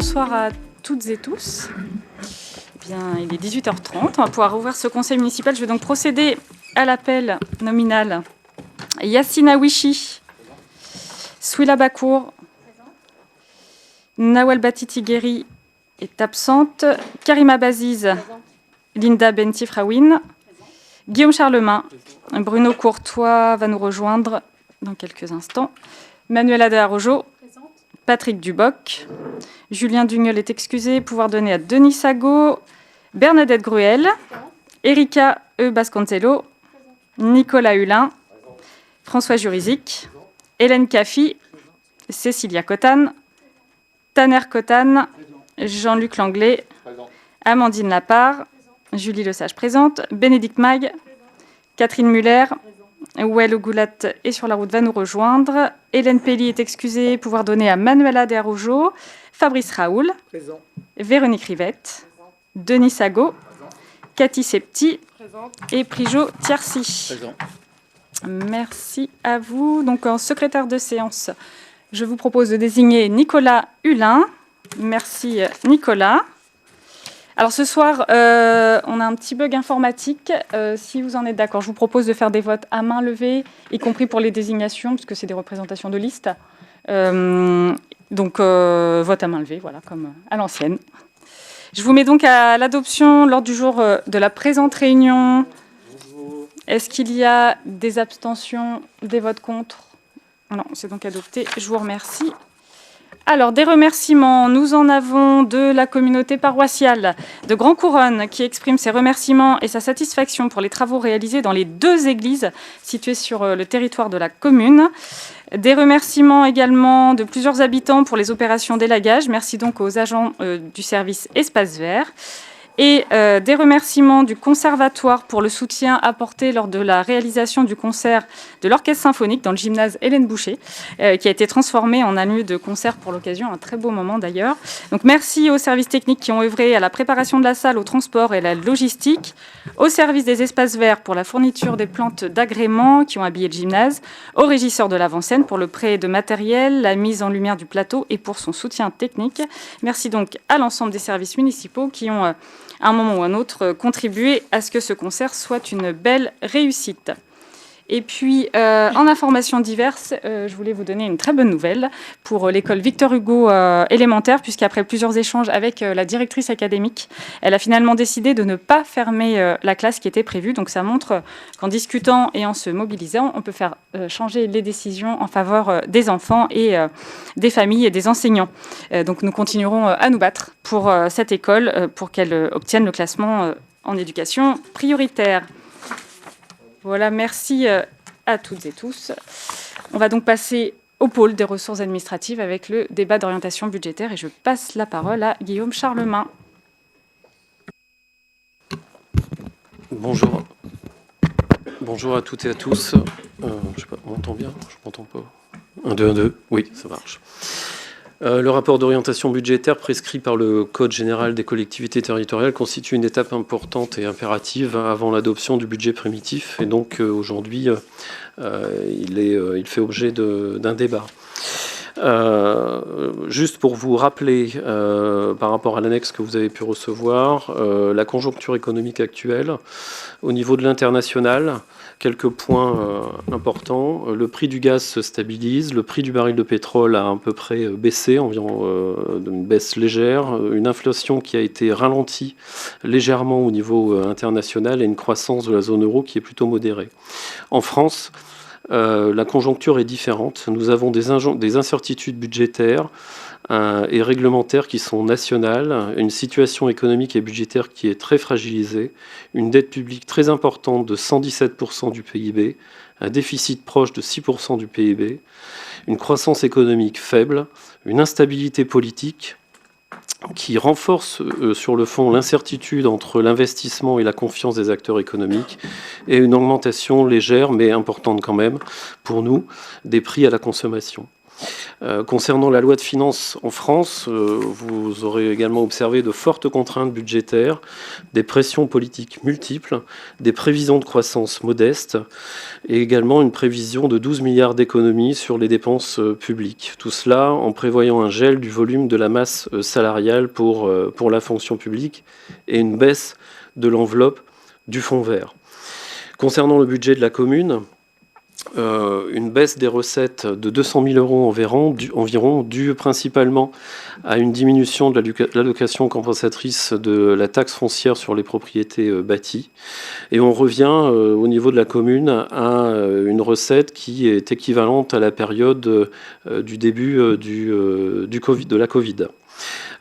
Bonsoir à toutes et tous. Bien, il est 18h30. On va pouvoir ouvrir ce conseil municipal. Je vais donc procéder à l'appel nominal. Yassine Awishi, Souila Bakour, Nawal Batiti-Guéry est absente. Karima Baziz, Linda Bentifrawin, Guillaume Charlemagne, Bruno Courtois va nous rejoindre dans quelques instants. Manuela de Arrojo, Patrick Duboc, Julien Dugnol est excusé, pouvoir donner à Denis Sago, Bernadette Gruel, Erika Basconcello, Nicolas Hulin, François Jurizic, Hélène Caffi, Cécilia Cotane, Taner Cotane, Jean-Luc Langlais, Amandine Lapart, Julie Lesage présente, Bénédicte Mag, Catherine Muller, Ouel Goulat est sur la route, va nous rejoindre. Hélène Pelly est excusée, pouvoir donner à Manuela de Arrojo, Fabrice Raoul, présent. Véronique Rivette, présent. Denis Sago, présent. Cathy Septi présent. Et Prijo Tiercy. Présent. Merci à vous. Donc en secrétaire de séance, je vous propose de désigner Nicolas Hulin. Merci Nicolas. Alors ce soir, on a un petit bug informatique. Si vous en êtes d'accord, je vous propose de faire des votes à main levée, y compris pour les désignations, puisque c'est des représentations de liste. Donc vote à main levée, voilà, comme à l'ancienne. Je vous mets donc à l'adoption lors du jour de la présente réunion. Est-ce qu'il y a des abstentions, des votes contre? Non, c'est donc adopté. Je vous remercie. Alors, des remerciements, nous en avons de la communauté paroissiale de Grand Couronne qui exprime ses remerciements et sa satisfaction pour les travaux réalisés dans les 2 églises situées sur le territoire de la commune. Des remerciements également de plusieurs habitants pour les opérations d'élagage. Merci donc aux agents du service Espace Vert. Et des remerciements du Conservatoire pour le soutien apporté lors de la réalisation du concert de l'Orchestre Symphonique dans le gymnase Hélène Boucher, qui a été transformé en un lieu de concert pour l'occasion, un très beau moment d'ailleurs. Donc merci aux services techniques qui ont œuvré à la préparation de la salle, au transport et à la logistique, au service des espaces verts pour la fourniture des plantes d'agrément qui ont habillé le gymnase, au régisseur de l'avant-scène pour le prêt de matériel, la mise en lumière du plateau et pour son soutien technique. Merci donc à l'ensemble des services municipaux qui ont à un moment ou à un autre, contribuer à ce que ce concert soit une belle réussite. Et puis, en informations diverses, je voulais vous donner une très bonne nouvelle pour l'école Victor Hugo élémentaire, puisqu'après plusieurs échanges avec la directrice académique, elle a finalement décidé de ne pas fermer la classe qui était prévue. Donc ça montre qu'en discutant et en se mobilisant, on peut faire changer les décisions en faveur des enfants et des familles et des enseignants. Donc nous continuerons à nous battre pour cette école, pour qu'elle obtienne le classement en éducation prioritaire. Voilà, merci à toutes et tous. On va donc passer au pôle des ressources administratives avec le débat d'orientation budgétaire et je passe la parole à Guillaume Charlemagne. Bonjour. Bonjour à toutes et à tous. Je sais pas, on m'entend bien? Je m'entends pas. 1, 2, 1, 2. Oui, ça marche. Le rapport d'orientation budgétaire prescrit par le Code général des collectivités territoriales constitue une étape importante et impérative avant l'adoption du budget primitif. Et donc aujourd'hui, il fait objet d'un débat. Juste pour vous rappeler, par rapport à l'annexe que vous avez pu recevoir, la conjoncture économique actuelle, au niveau de l'international, quelques points importants. Le prix du gaz se stabilise, le prix du baril de pétrole a à peu près baissé, environ une baisse légère, une inflation qui a été ralentie légèrement au niveau international et une croissance de la zone euro qui est plutôt modérée. En France, la conjoncture est différente. Nous avons des incertitudes budgétaires et réglementaires qui sont nationales, une situation économique et budgétaire qui est très fragilisée, une dette publique très importante de 117% du PIB, un déficit proche de 6% du PIB, une croissance économique faible, une instabilité politique qui renforce sur le fond l'incertitude entre l'investissement et la confiance des acteurs économiques et une augmentation légère mais importante quand même pour nous des prix à la consommation. Concernant la loi de finances en France, vous aurez également observé de fortes contraintes budgétaires, des pressions politiques multiples, des prévisions de croissance modestes et également une prévision de 12 milliards d'économies sur les dépenses publiques. Tout cela en prévoyant un gel du volume de la masse salariale pour la fonction publique et une baisse de l'enveloppe du fonds vert. Concernant le budget de la commune, une baisse des recettes de 200 000 euros environ, due principalement à une diminution de l'allocation compensatrice de la taxe foncière sur les propriétés bâties. Et on revient au niveau de la commune à une recette qui est équivalente à la période du début de la Covid.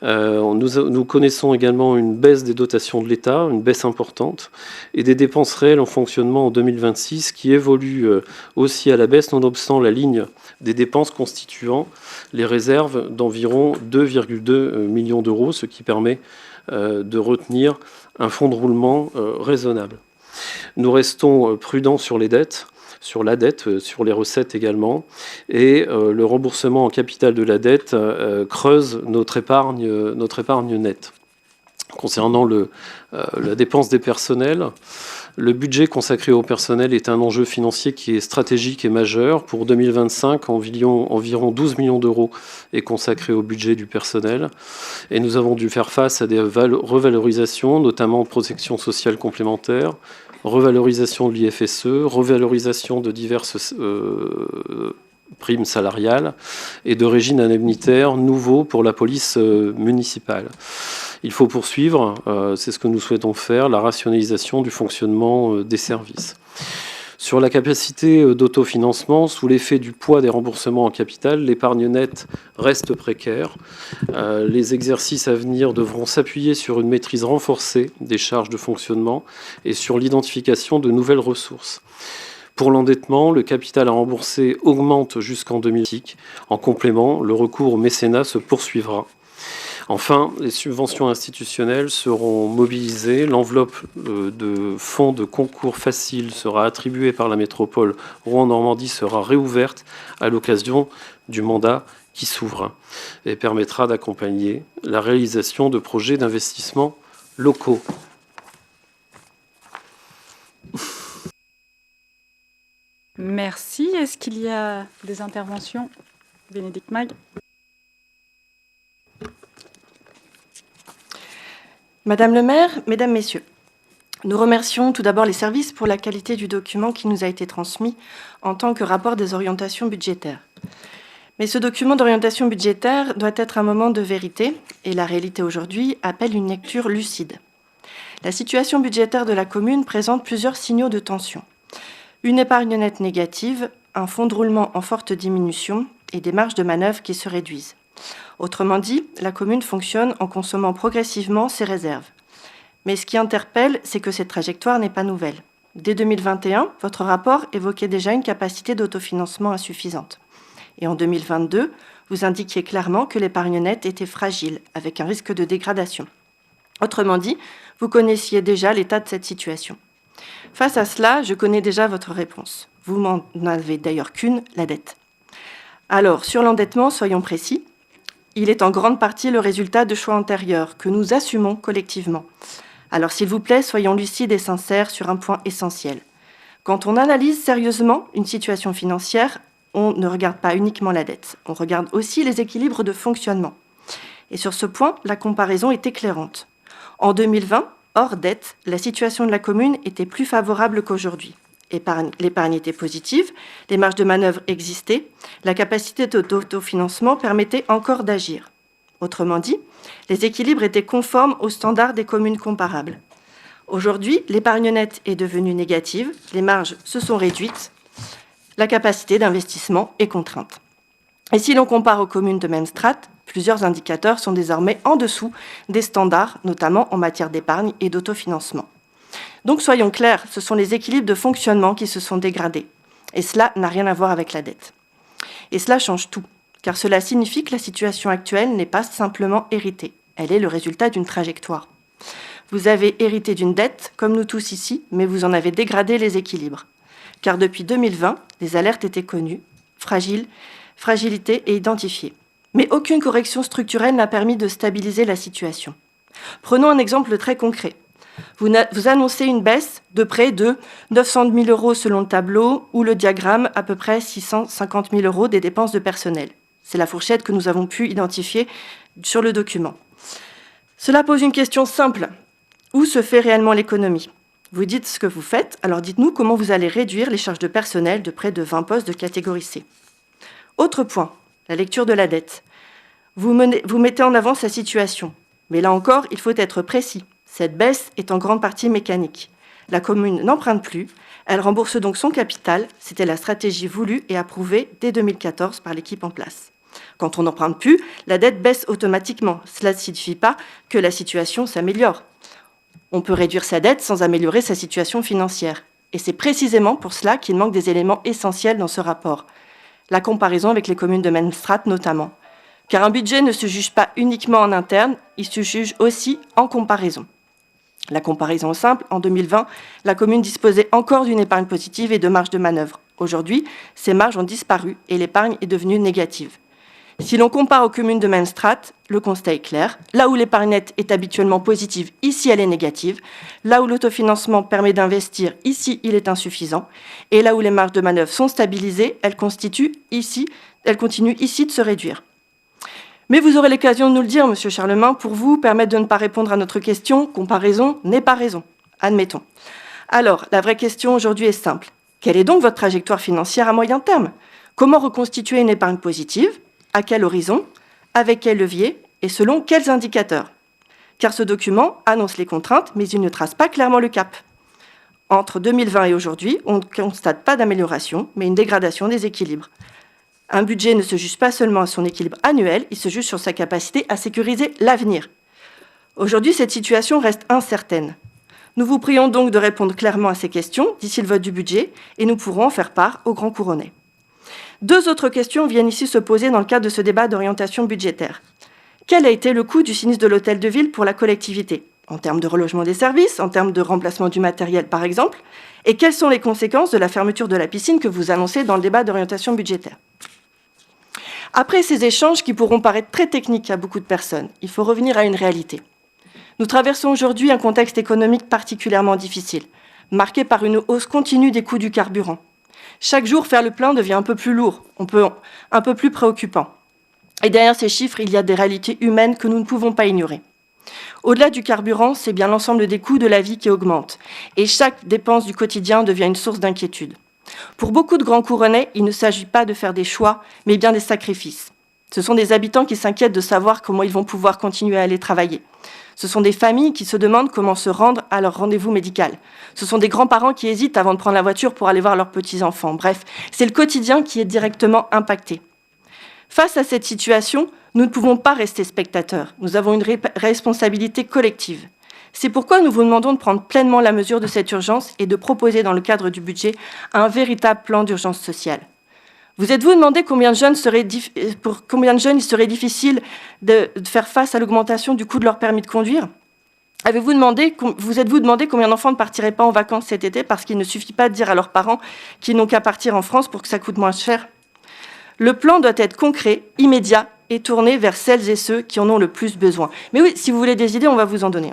Nous connaissons également une baisse des dotations de l'État, une baisse importante, et des dépenses réelles en fonctionnement en 2026 qui évoluent aussi à la baisse, nonobstant la ligne des dépenses constituant les réserves d'environ 2,2 millions d'euros, ce qui permet de retenir un fonds de roulement raisonnable. Nous restons prudents sur les dettes, sur la dette, sur les recettes également. Et le remboursement en capital de la dette creuse notre épargne nette. Concernant la dépense des personnels, le budget consacré au personnel est un enjeu financier qui est stratégique et majeur. Pour 2025, environ 12 millions d'euros est consacré au budget du personnel. Et nous avons dû faire face à des revalorisations, notamment de protection sociale complémentaire, revalorisation de l'IFSE, revalorisation de diverses primes salariales et de régimes indemnitaires nouveaux pour la police municipale. Il faut poursuivre, c'est ce que nous souhaitons faire, la rationalisation du fonctionnement des services. Sur la capacité d'autofinancement, sous l'effet du poids des remboursements en capital, l'épargne nette reste précaire. Les exercices à venir devront s'appuyer sur une maîtrise renforcée des charges de fonctionnement et sur l'identification de nouvelles ressources. Pour l'endettement, le capital à rembourser augmente jusqu'en 2026. En complément, le recours au mécénat se poursuivra. Enfin, les subventions institutionnelles seront mobilisées. L'enveloppe de fonds de concours facile sera attribuée par la métropole Rouen-Normandie, sera réouverte à l'occasion du mandat qui s'ouvre et permettra d'accompagner la réalisation de projets d'investissement locaux. Merci. Est-ce qu'il y a des interventions? Bénédicte Mag. Madame le maire, mesdames, messieurs, nous remercions tout d'abord les services pour la qualité du document qui nous a été transmis en tant que rapport des orientations budgétaires. Mais ce document d'orientation budgétaire doit être un moment de vérité et la réalité aujourd'hui appelle une lecture lucide. La situation budgétaire de la commune présente plusieurs signaux de tension. Une épargne nette négative, un fonds de roulement en forte diminution et des marges de manœuvre qui se réduisent. Autrement dit, la commune fonctionne en consommant progressivement ses réserves. Mais ce qui interpelle, c'est que cette trajectoire n'est pas nouvelle. Dès 2021, votre rapport évoquait déjà une capacité d'autofinancement insuffisante. Et en 2022, vous indiquiez clairement que l'épargne nette était fragile, avec un risque de dégradation. Autrement dit, vous connaissiez déjà l'état de cette situation. Face à cela, je connais déjà votre réponse. Vous n'en avez d'ailleurs qu'une, la dette. Alors, sur l'endettement, soyons précis. Il est en grande partie le résultat de choix antérieurs que nous assumons collectivement. Alors s'il vous plaît, soyons lucides et sincères sur un point essentiel. Quand on analyse sérieusement une situation financière, on ne regarde pas uniquement la dette, on regarde aussi les équilibres de fonctionnement. Et sur ce point, la comparaison est éclairante. En 2020, hors dette, la situation de la commune était plus favorable qu'aujourd'hui. L'épargne était positive, les marges de manœuvre existaient, la capacité d'autofinancement permettait encore d'agir. Autrement dit, les équilibres étaient conformes aux standards des communes comparables. Aujourd'hui, l'épargne nette est devenue négative, les marges se sont réduites, la capacité d'investissement est contrainte. Et si l'on compare aux communes de même strate, plusieurs indicateurs sont désormais en dessous des standards, notamment en matière d'épargne et d'autofinancement. Donc soyons clairs, ce sont les équilibres de fonctionnement qui se sont dégradés. Et cela n'a rien à voir avec la dette. Et cela change tout, car cela signifie que la situation actuelle n'est pas simplement héritée. Elle est le résultat d'une trajectoire. Vous avez hérité d'une dette, comme nous tous ici, mais vous en avez dégradé les équilibres. Car depuis 2020, les alertes étaient connues, fragiles, fragilités et identifiées. Mais aucune correction structurelle n'a permis de stabiliser la situation. Prenons un exemple très concret. Vous annoncez une baisse de près de 900 000 euros selon le tableau ou le diagramme, à peu près 650 000 euros des dépenses de personnel. C'est la fourchette que nous avons pu identifier sur le document. Cela pose une question simple. Où se fait réellement l'économie ? Vous dites ce que vous faites, alors dites-nous comment vous allez réduire les charges de personnel de près de 20 postes de catégorie C. Autre point, la lecture de la dette. Vous mettez en avant sa situation. Mais là encore, il faut être précis. Cette baisse est en grande partie mécanique. La commune n'emprunte plus, elle rembourse donc son capital. C'était la stratégie voulue et approuvée dès 2014 par l'équipe en place. Quand on n'emprunte plus, la dette baisse automatiquement. Cela ne signifie pas que la situation s'améliore. On peut réduire sa dette sans améliorer sa situation financière. Et c'est précisément pour cela qu'il manque des éléments essentiels dans ce rapport. La comparaison avec les communes de même strate notamment. Car un budget ne se juge pas uniquement en interne, il se juge aussi en comparaison. La comparaison simple, en 2020, la commune disposait encore d'une épargne positive et de marge de manœuvre. Aujourd'hui, ces marges ont disparu et l'épargne est devenue négative. Si l'on compare aux communes de même strate, le constat est clair. Là où l'épargne nette est habituellement positive, ici elle est négative. Là où l'autofinancement permet d'investir, ici il est insuffisant. Et là où les marges de manœuvre sont stabilisées, elles continuent ici de se réduire. Mais vous aurez l'occasion de nous le dire, Monsieur Charlemagne, pour vous permettre de ne pas répondre à notre question, comparaison n'est pas raison. Admettons. Alors, la vraie question aujourd'hui est simple. Quelle est donc votre trajectoire financière à moyen terme ? Comment reconstituer une épargne positive ? À quel horizon ? Avec quel levier ? Et selon quels indicateurs ? Car ce document annonce les contraintes, mais il ne trace pas clairement le cap. Entre 2020 et aujourd'hui, on ne constate pas d'amélioration, mais une dégradation des équilibres. Un budget ne se juge pas seulement à son équilibre annuel, il se juge sur sa capacité à sécuriser l'avenir. Aujourd'hui, cette situation reste incertaine. Nous vous prions donc de répondre clairement à ces questions d'ici le vote du budget et nous pourrons en faire part aux grands couronnais. Deux autres questions viennent ici se poser dans le cadre de ce débat d'orientation budgétaire. Quel a été le coût du sinistre de l'hôtel de ville pour la collectivité ? En termes de relogement des services, en termes de remplacement du matériel par exemple ? Et quelles sont les conséquences de la fermeture de la piscine que vous annoncez dans le débat d'orientation budgétaire ? Après ces échanges qui pourront paraître très techniques à beaucoup de personnes, il faut revenir à une réalité. Nous traversons aujourd'hui un contexte économique particulièrement difficile, marqué par une hausse continue des coûts du carburant. Chaque jour, faire le plein devient un peu plus lourd, un peu plus préoccupant. Et derrière ces chiffres, il y a des réalités humaines que nous ne pouvons pas ignorer. Au-delà du carburant, c'est bien l'ensemble des coûts de la vie qui augmente, et chaque dépense du quotidien devient une source d'inquiétude. Pour beaucoup de grands couronnais, il ne s'agit pas de faire des choix, mais bien des sacrifices. Ce sont des habitants qui s'inquiètent de savoir comment ils vont pouvoir continuer à aller travailler. Ce sont des familles qui se demandent comment se rendre à leur rendez-vous médical. Ce sont des grands-parents qui hésitent avant de prendre la voiture pour aller voir leurs petits-enfants. Bref, c'est le quotidien qui est directement impacté. Face à cette situation, nous ne pouvons pas rester spectateurs. Nous avons une responsabilité collective. C'est pourquoi nous vous demandons de prendre pleinement la mesure de cette urgence et de proposer dans le cadre du budget un véritable plan d'urgence sociale. Vous êtes-vous demandé pour combien de jeunes il serait difficile de faire face à l'augmentation du coût de leur permis de conduire ? Vous êtes-vous demandé combien d'enfants ne partiraient pas en vacances cet été parce qu'il ne suffit pas de dire à leurs parents qu'ils n'ont qu'à partir en France pour que ça coûte moins cher ? Le plan doit être concret, immédiat et tourné vers celles et ceux qui en ont le plus besoin. Mais oui, si vous voulez des idées, on va vous en donner.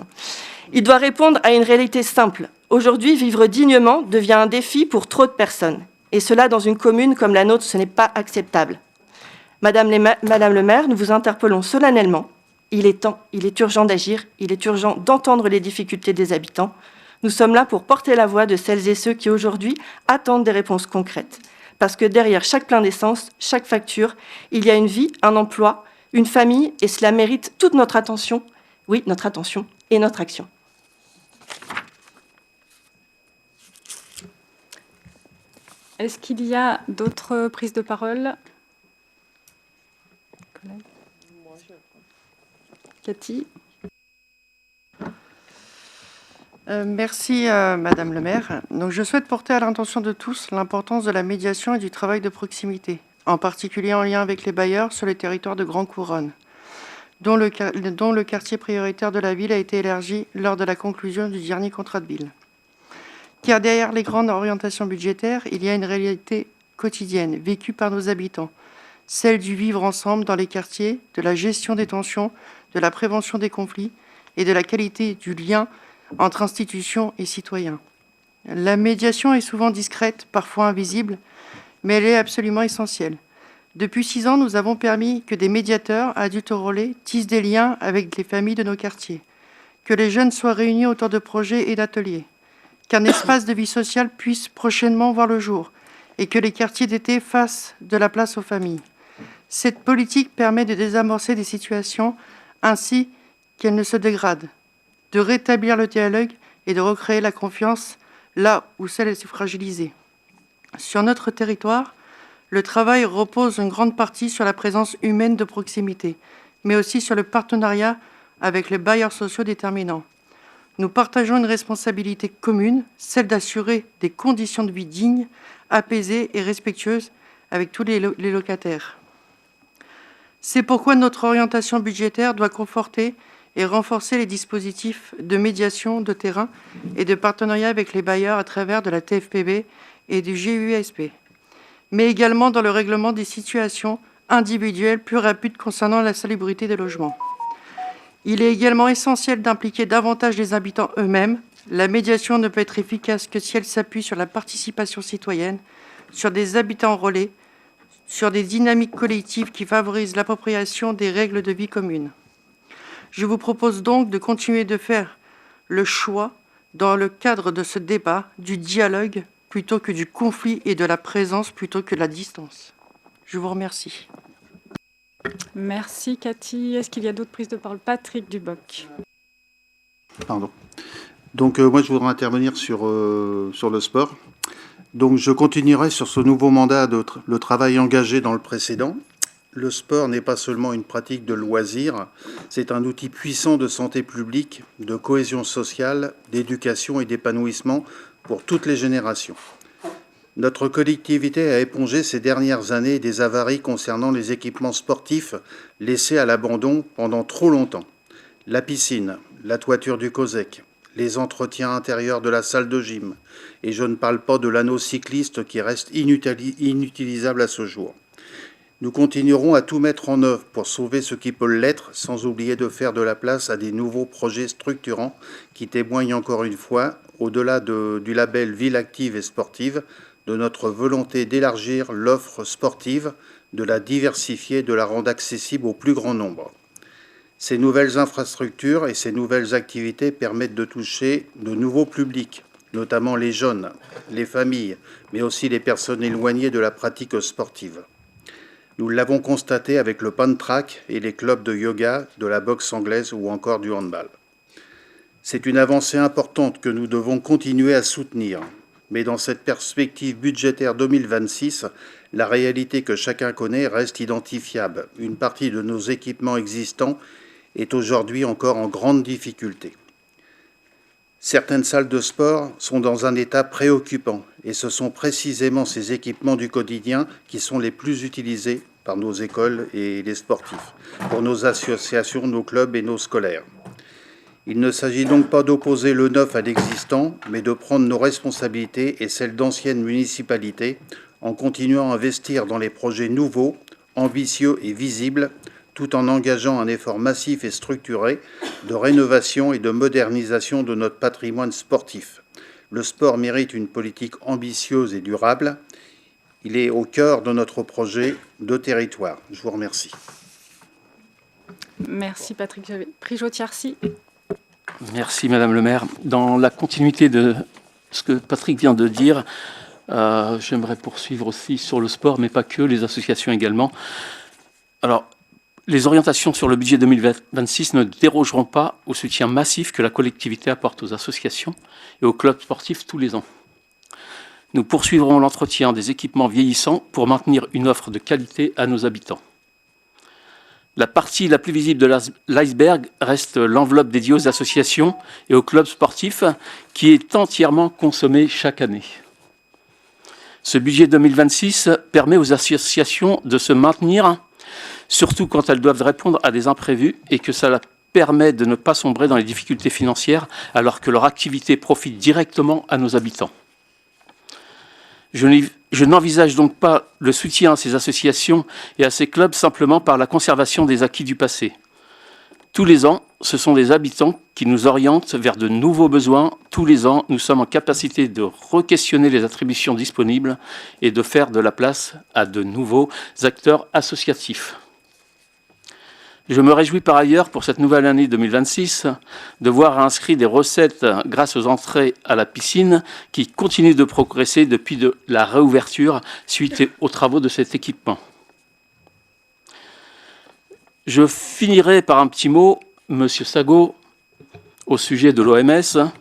Il doit répondre à une réalité simple. Aujourd'hui, vivre dignement devient un défi pour trop de personnes. Et cela, dans une commune comme la nôtre, ce n'est pas acceptable. Madame le maire, nous vous interpellons solennellement. Il est temps, il est urgent d'agir, il est urgent d'entendre les difficultés des habitants. Nous sommes là pour porter la voix de celles et ceux qui, aujourd'hui, attendent des réponses concrètes. Parce que derrière chaque plein d'essence, chaque facture, il y a une vie, un emploi, une famille, et cela mérite toute notre attention, oui, notre attention et notre action. Est-ce qu'il y a d'autres prises de parole ? Cathy ? Merci Madame le maire. Donc, je souhaite porter à l'attention de tous l'importance de la médiation et du travail de proximité, en particulier en lien avec les bailleurs sur les territoires de Grande Couronne, dont le quartier prioritaire de la ville a été élargi lors de la conclusion du dernier contrat de ville. Car derrière les grandes orientations budgétaires, il y a une réalité quotidienne vécue par nos habitants, celle du vivre ensemble dans les quartiers, de la gestion des tensions, de la prévention des conflits et de la qualité du lien entre institutions et citoyens. La médiation est souvent discrète, parfois invisible, mais elle est absolument essentielle. Depuis 6 ans, nous avons permis que des médiateurs, adultes au relais, tissent des liens avec les familles de nos quartiers, que les jeunes soient réunis autour de projets et d'ateliers, qu'un espace de vie sociale puisse prochainement voir le jour et que les quartiers d'été fassent de la place aux familles. Cette politique permet de désamorcer des situations ainsi qu'elles ne se dégradent, de rétablir le dialogue et de recréer la confiance là où celle est fragilisée. Sur notre territoire, le travail repose en grande partie sur la présence humaine de proximité, mais aussi sur le partenariat avec les bailleurs sociaux déterminants. Nous partageons une responsabilité commune, celle d'assurer des conditions de vie dignes, apaisées et respectueuses avec tous les locataires. C'est pourquoi notre orientation budgétaire doit conforter et renforcer les dispositifs de médiation de terrain et de partenariat avec les bailleurs à travers de la TFPB et du GUSP, mais également dans le règlement des situations individuelles plus rapides concernant la salubrité des logements. Il est également essentiel d'impliquer davantage les habitants eux-mêmes. La médiation ne peut être efficace que si elle s'appuie sur la participation citoyenne, sur des habitants relais, sur des dynamiques collectives qui favorisent l'appropriation des règles de vie communes. Je vous propose donc de continuer de faire le choix, dans le cadre de ce débat, du dialogue plutôt que du conflit et de la présence plutôt que de la distance. Je vous remercie. Merci Cathy. Est-ce qu'il y a d'autres prises de parole? Patrick Duboc. Pardon. Donc moi je voudrais intervenir sur le sport. Donc je continuerai sur ce nouveau mandat le travail engagé dans le précédent. Le sport n'est pas seulement une pratique de loisir, c'est un outil puissant de santé publique, de cohésion sociale, d'éducation et d'épanouissement pour toutes les générations. Notre collectivité a épongé ces dernières années des avaries concernant les équipements sportifs laissés à l'abandon pendant trop longtemps. La piscine, la toiture du COSEC, les entretiens intérieurs de la salle de gym, et je ne parle pas de l'anneau cycliste qui reste inutilisable à ce jour. Nous continuerons à tout mettre en œuvre pour sauver ce qui peut l'être, sans oublier de faire de la place à des nouveaux projets structurants qui témoignent encore une fois, au-delà du label Ville active et sportive, de notre volonté d'élargir l'offre sportive, de la diversifier, de la rendre accessible au plus grand nombre. Ces nouvelles infrastructures et ces nouvelles activités permettent de toucher de nouveaux publics, notamment les jeunes, les familles, mais aussi les personnes éloignées de la pratique sportive. Nous l'avons constaté avec le pan-track et les clubs de yoga, de la boxe anglaise ou encore du handball. C'est une avancée importante que nous devons continuer à soutenir. Mais dans cette perspective budgétaire 2026, la réalité que chacun connaît reste identifiable. Une partie de nos équipements existants est aujourd'hui encore en grande difficulté. Certaines salles de sport sont dans un état préoccupant et ce sont précisément ces équipements du quotidien qui sont les plus utilisés par nos écoles et les sportifs, pour nos associations, nos clubs et nos scolaires. Il ne s'agit donc pas d'opposer le neuf à l'existant, mais de prendre nos responsabilités et celles d'anciennes municipalités en continuant à investir dans les projets nouveaux, ambitieux et visibles, tout en engageant un effort massif et structuré de rénovation et de modernisation de notre patrimoine sportif. Le sport mérite une politique ambitieuse et durable. Il est au cœur de notre projet de territoire. Je vous remercie. Merci Patrick Prigeau-Tiarcy. Merci Madame le maire. Dans la continuité de ce que Patrick vient de dire, j'aimerais poursuivre aussi sur le sport, mais pas que, les associations également. Alors, les orientations sur le budget 2026 ne dérogeront pas au soutien massif que la collectivité apporte aux associations et aux clubs sportifs tous les ans. Nous poursuivrons l'entretien des équipements vieillissants pour maintenir une offre de qualité à nos habitants. La partie la plus visible de l'iceberg reste l'enveloppe dédiée aux associations et aux clubs sportifs qui est entièrement consommée chaque année. Ce budget 2026 permet aux associations de se maintenir, surtout quand elles doivent répondre à des imprévus et que cela permet de ne pas sombrer dans les difficultés financières alors que leur activité profite directement à nos habitants. Je n'envisage donc pas le soutien à ces associations et à ces clubs simplement par la conservation des acquis du passé. Tous les ans, ce sont des habitants qui nous orientent vers de nouveaux besoins. Tous les ans, nous sommes en capacité de re-questionner les attributions disponibles et de faire de la place à de nouveaux acteurs associatifs. Je me réjouis par ailleurs pour cette nouvelle année 2026 de voir inscrit des recettes grâce aux entrées à la piscine qui continuent de progresser depuis la réouverture suite aux travaux de cet équipement. Je finirai par un petit mot, Monsieur Sago, au sujet de l'OMS,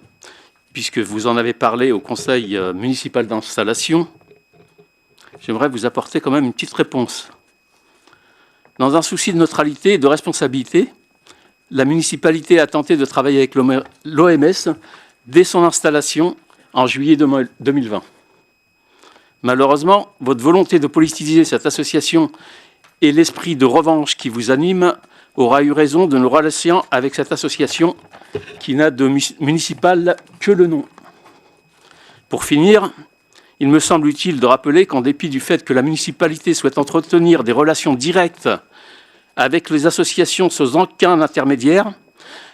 puisque vous en avez parlé au Conseil municipal d'installation. J'aimerais vous apporter quand même une petite réponse. Dans un souci de neutralité et de responsabilité, la municipalité a tenté de travailler avec l'OMS dès son installation en juillet 2020. Malheureusement, votre volonté de politiser cette association et l'esprit de revanche qui vous anime aura eu raison de nos relations avec cette association qui n'a de municipal que le nom. Pour finir, il me semble utile de rappeler qu'en dépit du fait que la municipalité souhaite entretenir des relations directes avec les associations sans aucun intermédiaire,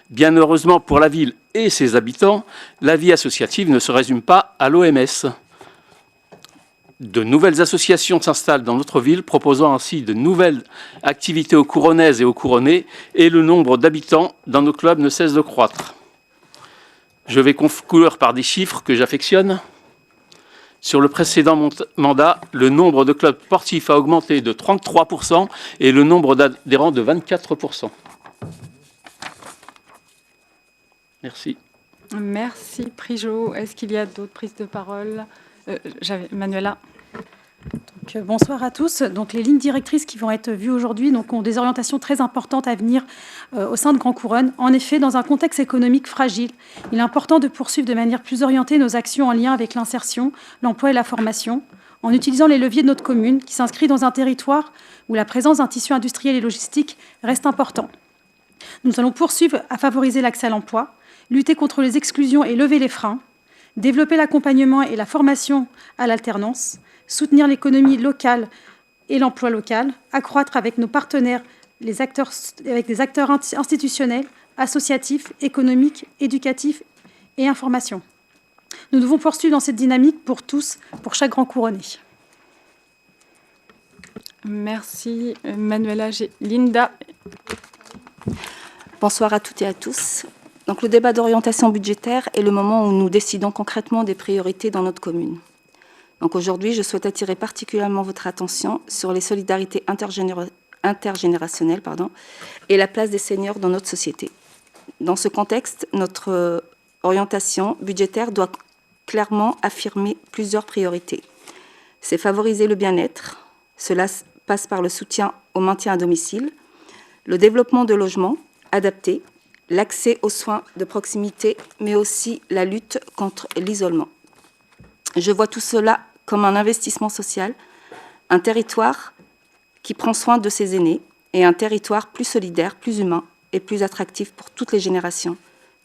bien heureusement pour la ville et ses habitants, la vie associative ne se résume pas à l'OMS. De nouvelles associations s'installent dans notre ville, proposant ainsi de nouvelles activités aux Couronnaises et aux Couronnais, et le nombre d'habitants dans nos clubs ne cesse de croître. Je vais conclure par des chiffres que j'affectionne. Sur le précédent mandat, le nombre de clubs sportifs a augmenté de 33% et le nombre d'adhérents de 24%. Merci. Merci, Prigeau. Est-ce qu'il y a d'autres prises de parole? Manuela. Donc, bonsoir à tous. Donc, les lignes directrices qui vont être vues aujourd'hui ont des orientations très importantes à venir au sein de Grand Couronne. En effet, dans un contexte économique fragile, il est important de poursuivre de manière plus orientée nos actions en lien avec l'insertion, l'emploi et la formation, en utilisant les leviers de notre commune qui s'inscrit dans un territoire où la présence d'un tissu industriel et logistique reste important. Nous allons poursuivre à favoriser l'accès à l'emploi, lutter contre les exclusions et lever les freins, développer l'accompagnement et la formation à l'alternance, soutenir l'économie locale et l'emploi local, accroître avec nos partenaires avec des acteurs institutionnels, associatifs, économiques, éducatifs et information. Nous devons poursuivre dans cette dynamique pour tous, pour chaque Grand Couronné. Merci, Manuela. Linda. Bonsoir à toutes et à tous. Donc, le débat d'orientation budgétaire est le moment où nous décidons concrètement des priorités dans notre commune. Donc aujourd'hui, je souhaite attirer particulièrement votre attention sur les solidarités intergénérationnelles et la place des seniors dans notre société. Dans ce contexte, notre orientation budgétaire doit clairement affirmer plusieurs priorités. C'est favoriser le bien-être. Cela passe par le soutien au maintien à domicile, le développement de logements adaptés, l'accès aux soins de proximité, mais aussi la lutte contre l'isolement. Je vois tout cela comme un investissement social, un territoire qui prend soin de ses aînés et un territoire plus solidaire, plus humain et plus attractif pour toutes les générations.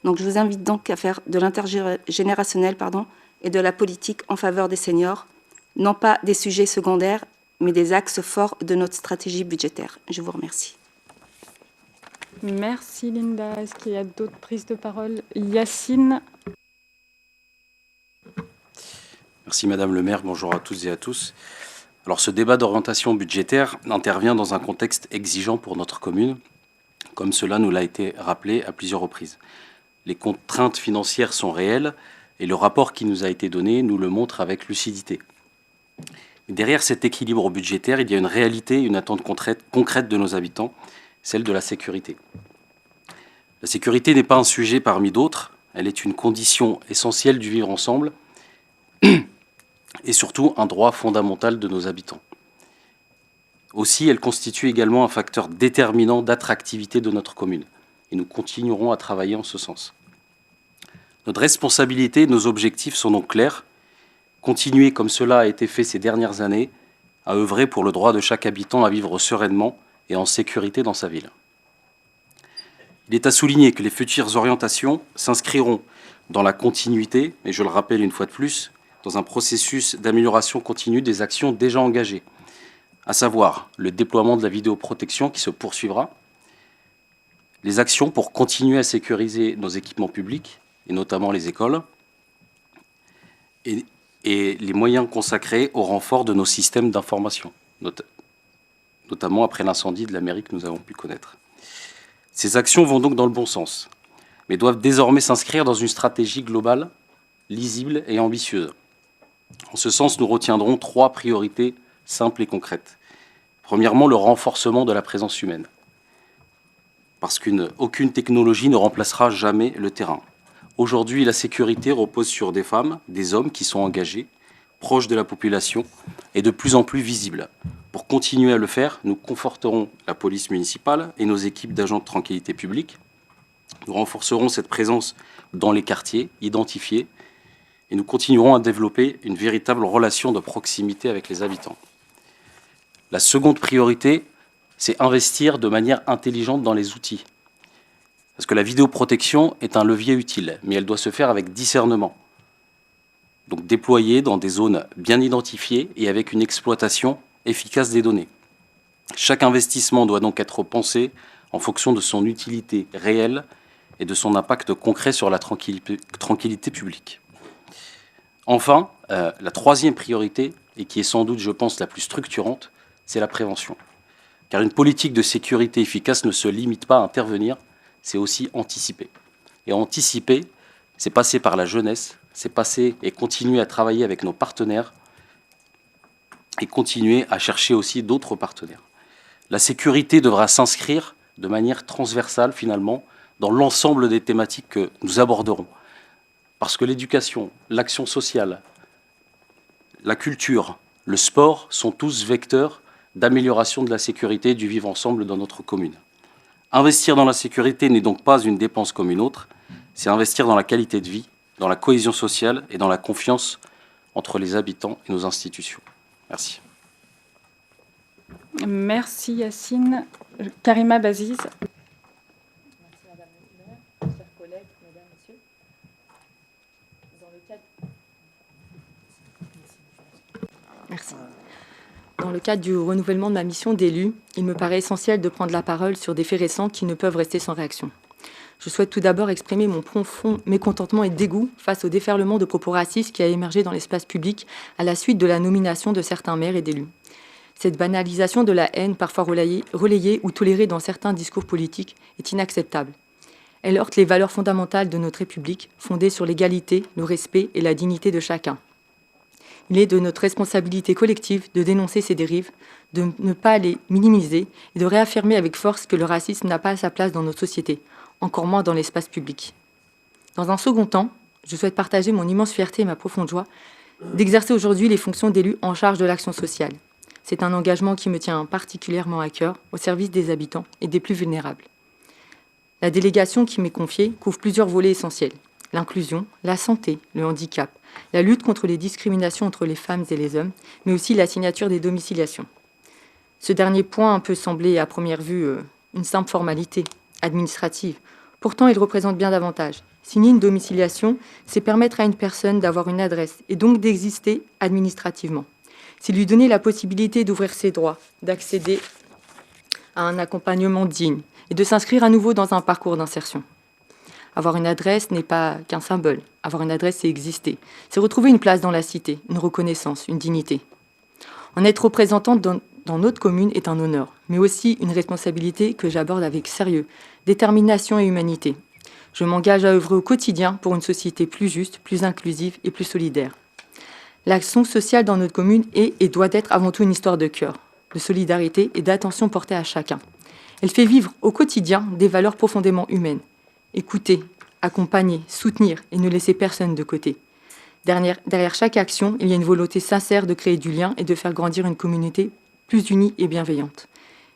Donc je vous invite donc à faire de l'intergénérationnel et de la politique en faveur des seniors, non pas des sujets secondaires, mais des axes forts de notre stratégie budgétaire. Je vous remercie. Merci Linda. Est-ce qu'il y a d'autres prises de parole? Yacine. Merci Madame le maire, bonjour à toutes et à tous. Alors ce débat d'orientation budgétaire intervient dans un contexte exigeant pour notre commune, comme cela nous l'a été rappelé à plusieurs reprises. Les contraintes financières sont réelles et le rapport qui nous a été donné nous le montre avec lucidité. Derrière cet équilibre budgétaire, il y a une réalité, une attente concrète de nos habitants, celle de la sécurité. La sécurité n'est pas un sujet parmi d'autres, elle est une condition essentielle du vivre ensemble et surtout un droit fondamental de nos habitants. Aussi, elle constitue également un facteur déterminant d'attractivité de notre commune et nous continuerons à travailler en ce sens. Notre responsabilité, nos objectifs sont donc clairs. Continuer comme cela a été fait ces dernières années, à œuvrer pour le droit de chaque habitant à vivre sereinement et en sécurité dans sa ville. Il est à souligner que les futures orientations s'inscriront dans la continuité, et je le rappelle une fois de plus, dans un processus d'amélioration continue des actions déjà engagées, à savoir le déploiement de la vidéoprotection qui se poursuivra, les actions pour continuer à sécuriser nos équipements publics, et notamment les écoles, et les moyens consacrés au renfort de nos systèmes d'information, notamment après l'incendie de la mairie que nous avons pu connaître. Ces actions vont donc dans le bon sens, mais doivent désormais s'inscrire dans une stratégie globale, lisible et ambitieuse. En ce sens, nous retiendrons 3 priorités simples et concrètes. Premièrement, le renforcement de la présence humaine, parce qu'aucune technologie ne remplacera jamais le terrain. Aujourd'hui, la sécurité repose sur des femmes, des hommes qui sont engagés, proches de la population et de plus en plus visibles. Pour continuer à le faire, nous conforterons la police municipale et nos équipes d'agents de tranquillité publique. Nous renforcerons cette présence dans les quartiers identifiés et nous continuerons à développer une véritable relation de proximité avec les habitants. La seconde priorité, c'est investir de manière intelligente dans les outils. Parce que la vidéoprotection est un levier utile, mais elle doit se faire avec discernement. Donc déployée dans des zones bien identifiées et avec une exploitation efficace des données. Chaque investissement doit donc être pensé en fonction de son utilité réelle et de son impact concret sur la tranquillité publique. Enfin, la troisième priorité, et qui est sans doute, je pense, la plus structurante, c'est la prévention. Car une politique de sécurité efficace ne se limite pas à intervenir, c'est aussi anticiper. Et anticiper, c'est passer par la jeunesse, c'est passer et continuer à travailler avec nos partenaires et continuer à chercher aussi d'autres partenaires. La sécurité devra s'inscrire de manière transversale, finalement, dans l'ensemble des thématiques que nous aborderons. Parce que l'éducation, l'action sociale, la culture, le sport sont tous vecteurs d'amélioration de la sécurité et du vivre ensemble dans notre commune. Investir dans la sécurité n'est donc pas une dépense comme une autre, c'est investir dans la qualité de vie, dans la cohésion sociale et dans la confiance entre les habitants et nos institutions. Merci. Merci Yacine. Karima Baziz. Merci. Dans le cadre du renouvellement de ma mission d'élu, il me paraît essentiel de prendre la parole sur des faits récents qui ne peuvent rester sans réaction. Je souhaite tout d'abord exprimer mon profond mécontentement et dégoût face au déferlement de propos racistes qui a émergé dans l'espace public à la suite de la nomination de certains maires et d'élus. Cette banalisation de la haine, parfois relayée ou tolérée dans certains discours politiques, est inacceptable. Elle heurte les valeurs fondamentales de notre République, fondées sur l'égalité, le respect et la dignité de chacun. Il est de notre responsabilité collective de dénoncer ces dérives, de ne pas les minimiser et de réaffirmer avec force que le racisme n'a pas sa place dans notre société, encore moins dans l'espace public. Dans un second temps, je souhaite partager mon immense fierté et ma profonde joie d'exercer aujourd'hui les fonctions d'élu en charge de l'action sociale. C'est un engagement qui me tient particulièrement à cœur, au service des habitants et des plus vulnérables. La délégation qui m'est confiée couvre plusieurs volets essentiels. L'inclusion, la santé, le handicap, la lutte contre les discriminations entre les femmes et les hommes, mais aussi la signature des domiciliations. Ce dernier point peut sembler à première vue une simple formalité administrative. Pourtant, il représente bien davantage. Signer une domiciliation, c'est permettre à une personne d'avoir une adresse et donc d'exister administrativement. C'est lui donner la possibilité d'ouvrir ses droits, d'accéder à un accompagnement digne et de s'inscrire à nouveau dans un parcours d'insertion. Avoir une adresse n'est pas qu'un symbole. Avoir une adresse, c'est exister. C'est retrouver une place dans la cité, une reconnaissance, une dignité. En être représentante dans notre commune est un honneur, mais aussi une responsabilité que j'aborde avec sérieux, détermination et humanité. Je m'engage à œuvrer au quotidien pour une société plus juste, plus inclusive et plus solidaire. L'action sociale dans notre commune est et doit être avant tout une histoire de cœur, de solidarité et d'attention portée à chacun. Elle fait vivre au quotidien des valeurs profondément humaines. Écouter, accompagner, soutenir et ne laisser personne de côté. Derrière chaque action, il y a une volonté sincère de créer du lien et de faire grandir une communauté plus unie et bienveillante.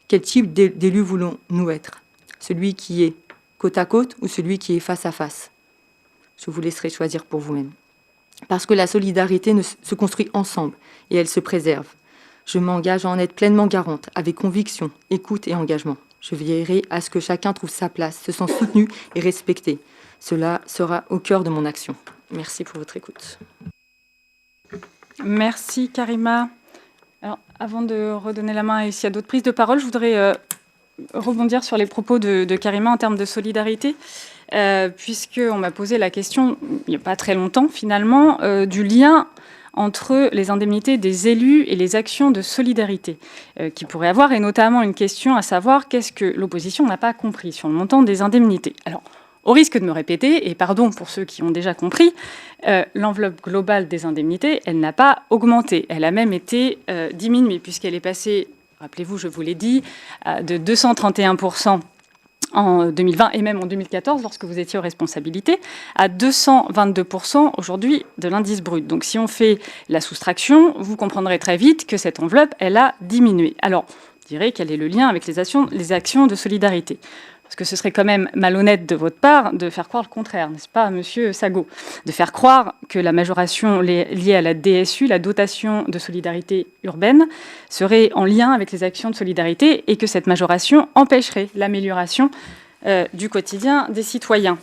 Quel type d'élu voulons-nous être? Celui qui est côte à côte ou celui qui est face à face? Je vous laisserai choisir pour vous-même. Parce que la solidarité se construit ensemble et elle se préserve. Je m'engage à en être pleinement garante, avec conviction, écoute et engagement. Je veillerai à ce que chacun trouve sa place, se sent soutenu et respecté. Cela sera au cœur de mon action. Merci pour votre écoute. Merci Karima. Alors, avant de redonner la main et s'il y a d'autres prises de parole, je voudrais rebondir sur les propos de Karima en termes de solidarité, puisqu'on m'a posé la question, il n'y a pas très longtemps finalement, du lien entre les indemnités des élus et les actions de solidarité qu'il pourrait avoir, et notamment une question à savoir qu'est-ce que l'opposition n'a pas compris sur le montant des indemnités. Alors, au risque de me répéter, et pardon pour ceux qui ont déjà compris, l'enveloppe globale des indemnités, elle n'a pas augmenté. Elle a même été diminuée, puisqu'elle est passée, rappelez-vous, je vous l'ai dit, de 231% en 2020 et même en 2014, lorsque vous étiez aux responsabilités, à 222% aujourd'hui de l'indice brut. Donc si on fait la soustraction, vous comprendrez très vite que cette enveloppe, elle a diminué. Alors, je dirais quel est le lien avec les actions de solidarité ? Parce que ce serait quand même malhonnête de votre part de faire croire le contraire, n'est-ce pas, Monsieur Sago ? De faire croire que la majoration liée à la DSU, la dotation de solidarité urbaine, serait en lien avec les actions de solidarité et que cette majoration empêcherait l'amélioration du quotidien des citoyens.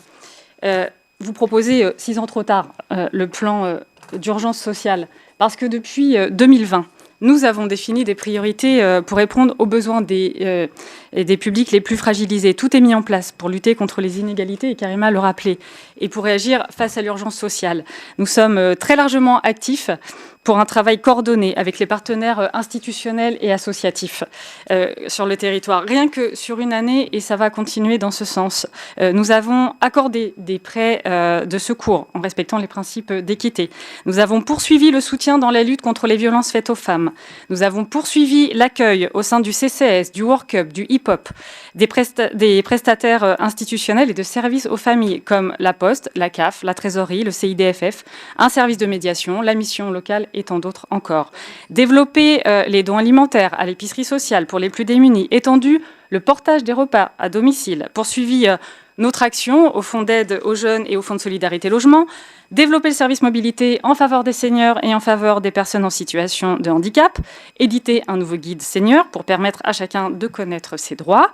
Vous proposez, 6 ans trop tard, le plan d'urgence sociale, parce que depuis 2020, nous avons défini des priorités pour répondre aux besoins des publics les plus fragilisés. Tout est mis en place pour lutter contre les inégalités, et Karima le rappelait, et pour réagir face à l'urgence sociale. Nous sommes très largement actifs pour un travail coordonné avec les partenaires institutionnels et associatifs sur le territoire. Rien que sur une année, et ça va continuer dans ce sens, nous avons accordé des prêts de secours en respectant les principes d'équité. Nous avons poursuivi le soutien dans la lutte contre les violences faites aux femmes. Nous avons poursuivi l'accueil au sein du CCS, du Work-Up, du Hip-Hop, des prestataires institutionnels et de services aux familles comme la Poste, la CAF, la Trésorerie, le CIDFF, un service de médiation, la mission locale et tant d'autres encore. Développer les dons alimentaires à l'épicerie sociale pour les plus démunis, étendu le portage des repas à domicile, poursuivi notre action au fonds d'aide aux jeunes et au fonds de solidarité logement, développer le service mobilité en faveur des seniors et en faveur des personnes en situation de handicap, éditer un nouveau guide senior pour permettre à chacun de connaître ses droits,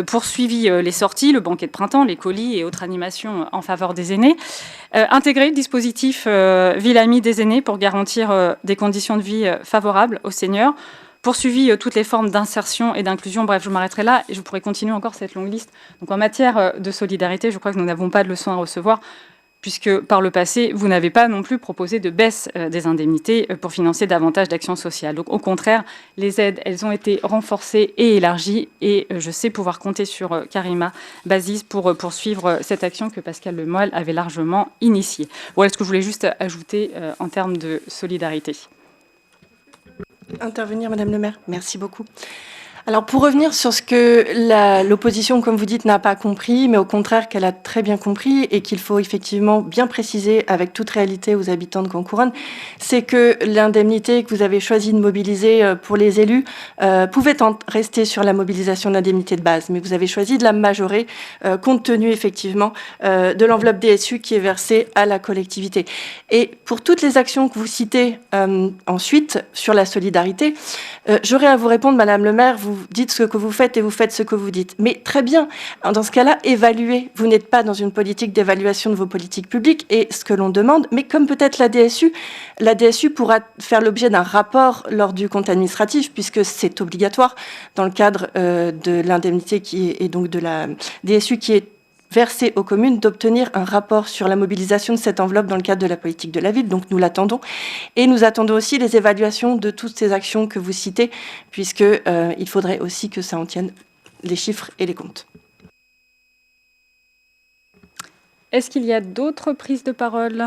poursuivi les sorties, le banquet de printemps, les colis et autres animations en faveur des aînés, intégrer le dispositif Ville Amie des aînés pour garantir des conditions de vie favorables aux seniors, poursuivi toutes les formes d'insertion et d'inclusion. Bref, je m'arrêterai là et je pourrais continuer encore cette longue liste. Donc en matière de solidarité, je crois que nous n'avons pas de leçons à recevoir, puisque par le passé, vous n'avez pas non plus proposé de baisse des indemnités pour financer davantage d'actions sociales. Donc au contraire, les aides, elles ont été renforcées et élargies, et je sais pouvoir compter sur Karima Bazis pour poursuivre cette action que Pascal Lemoyle avait largement initiée. Voilà ce que je voulais juste ajouter en termes de solidarité. Intervenir, Madame le maire. Merci beaucoup. Alors, pour revenir sur ce que l'opposition, comme vous dites, n'a pas compris, mais au contraire qu'elle a très bien compris et qu'il faut effectivement bien préciser avec toute réalité aux habitants de Grand-Couronne, c'est que l'indemnité que vous avez choisi de mobiliser pour les élus pouvait rester sur la mobilisation de l'indemnité de base, mais vous avez choisi de la majorer compte tenu effectivement de l'enveloppe DSU qui est versée à la collectivité. Et pour toutes les actions que vous citez ensuite sur la solidarité, j'aurais à vous répondre, Madame le maire, vous dites ce que vous faites et vous faites ce que vous dites. Mais très bien, dans ce cas-là, évaluez. Vous n'êtes pas dans une politique d'évaluation de vos politiques publiques et ce que l'on demande, mais comme peut-être la DSU pourra faire l'objet d'un rapport lors du compte administratif, puisque c'est obligatoire dans le cadre de l'indemnité et donc de la DSU qui est versée aux communes, d'obtenir un rapport sur la mobilisation de cette enveloppe dans le cadre de la politique de la ville. Donc nous l'attendons. Et nous attendons aussi les évaluations de toutes ces actions que vous citez, puisque il faudrait aussi que ça en tienne les chiffres et les comptes. Est-ce qu'il y a d'autres prises de parole ?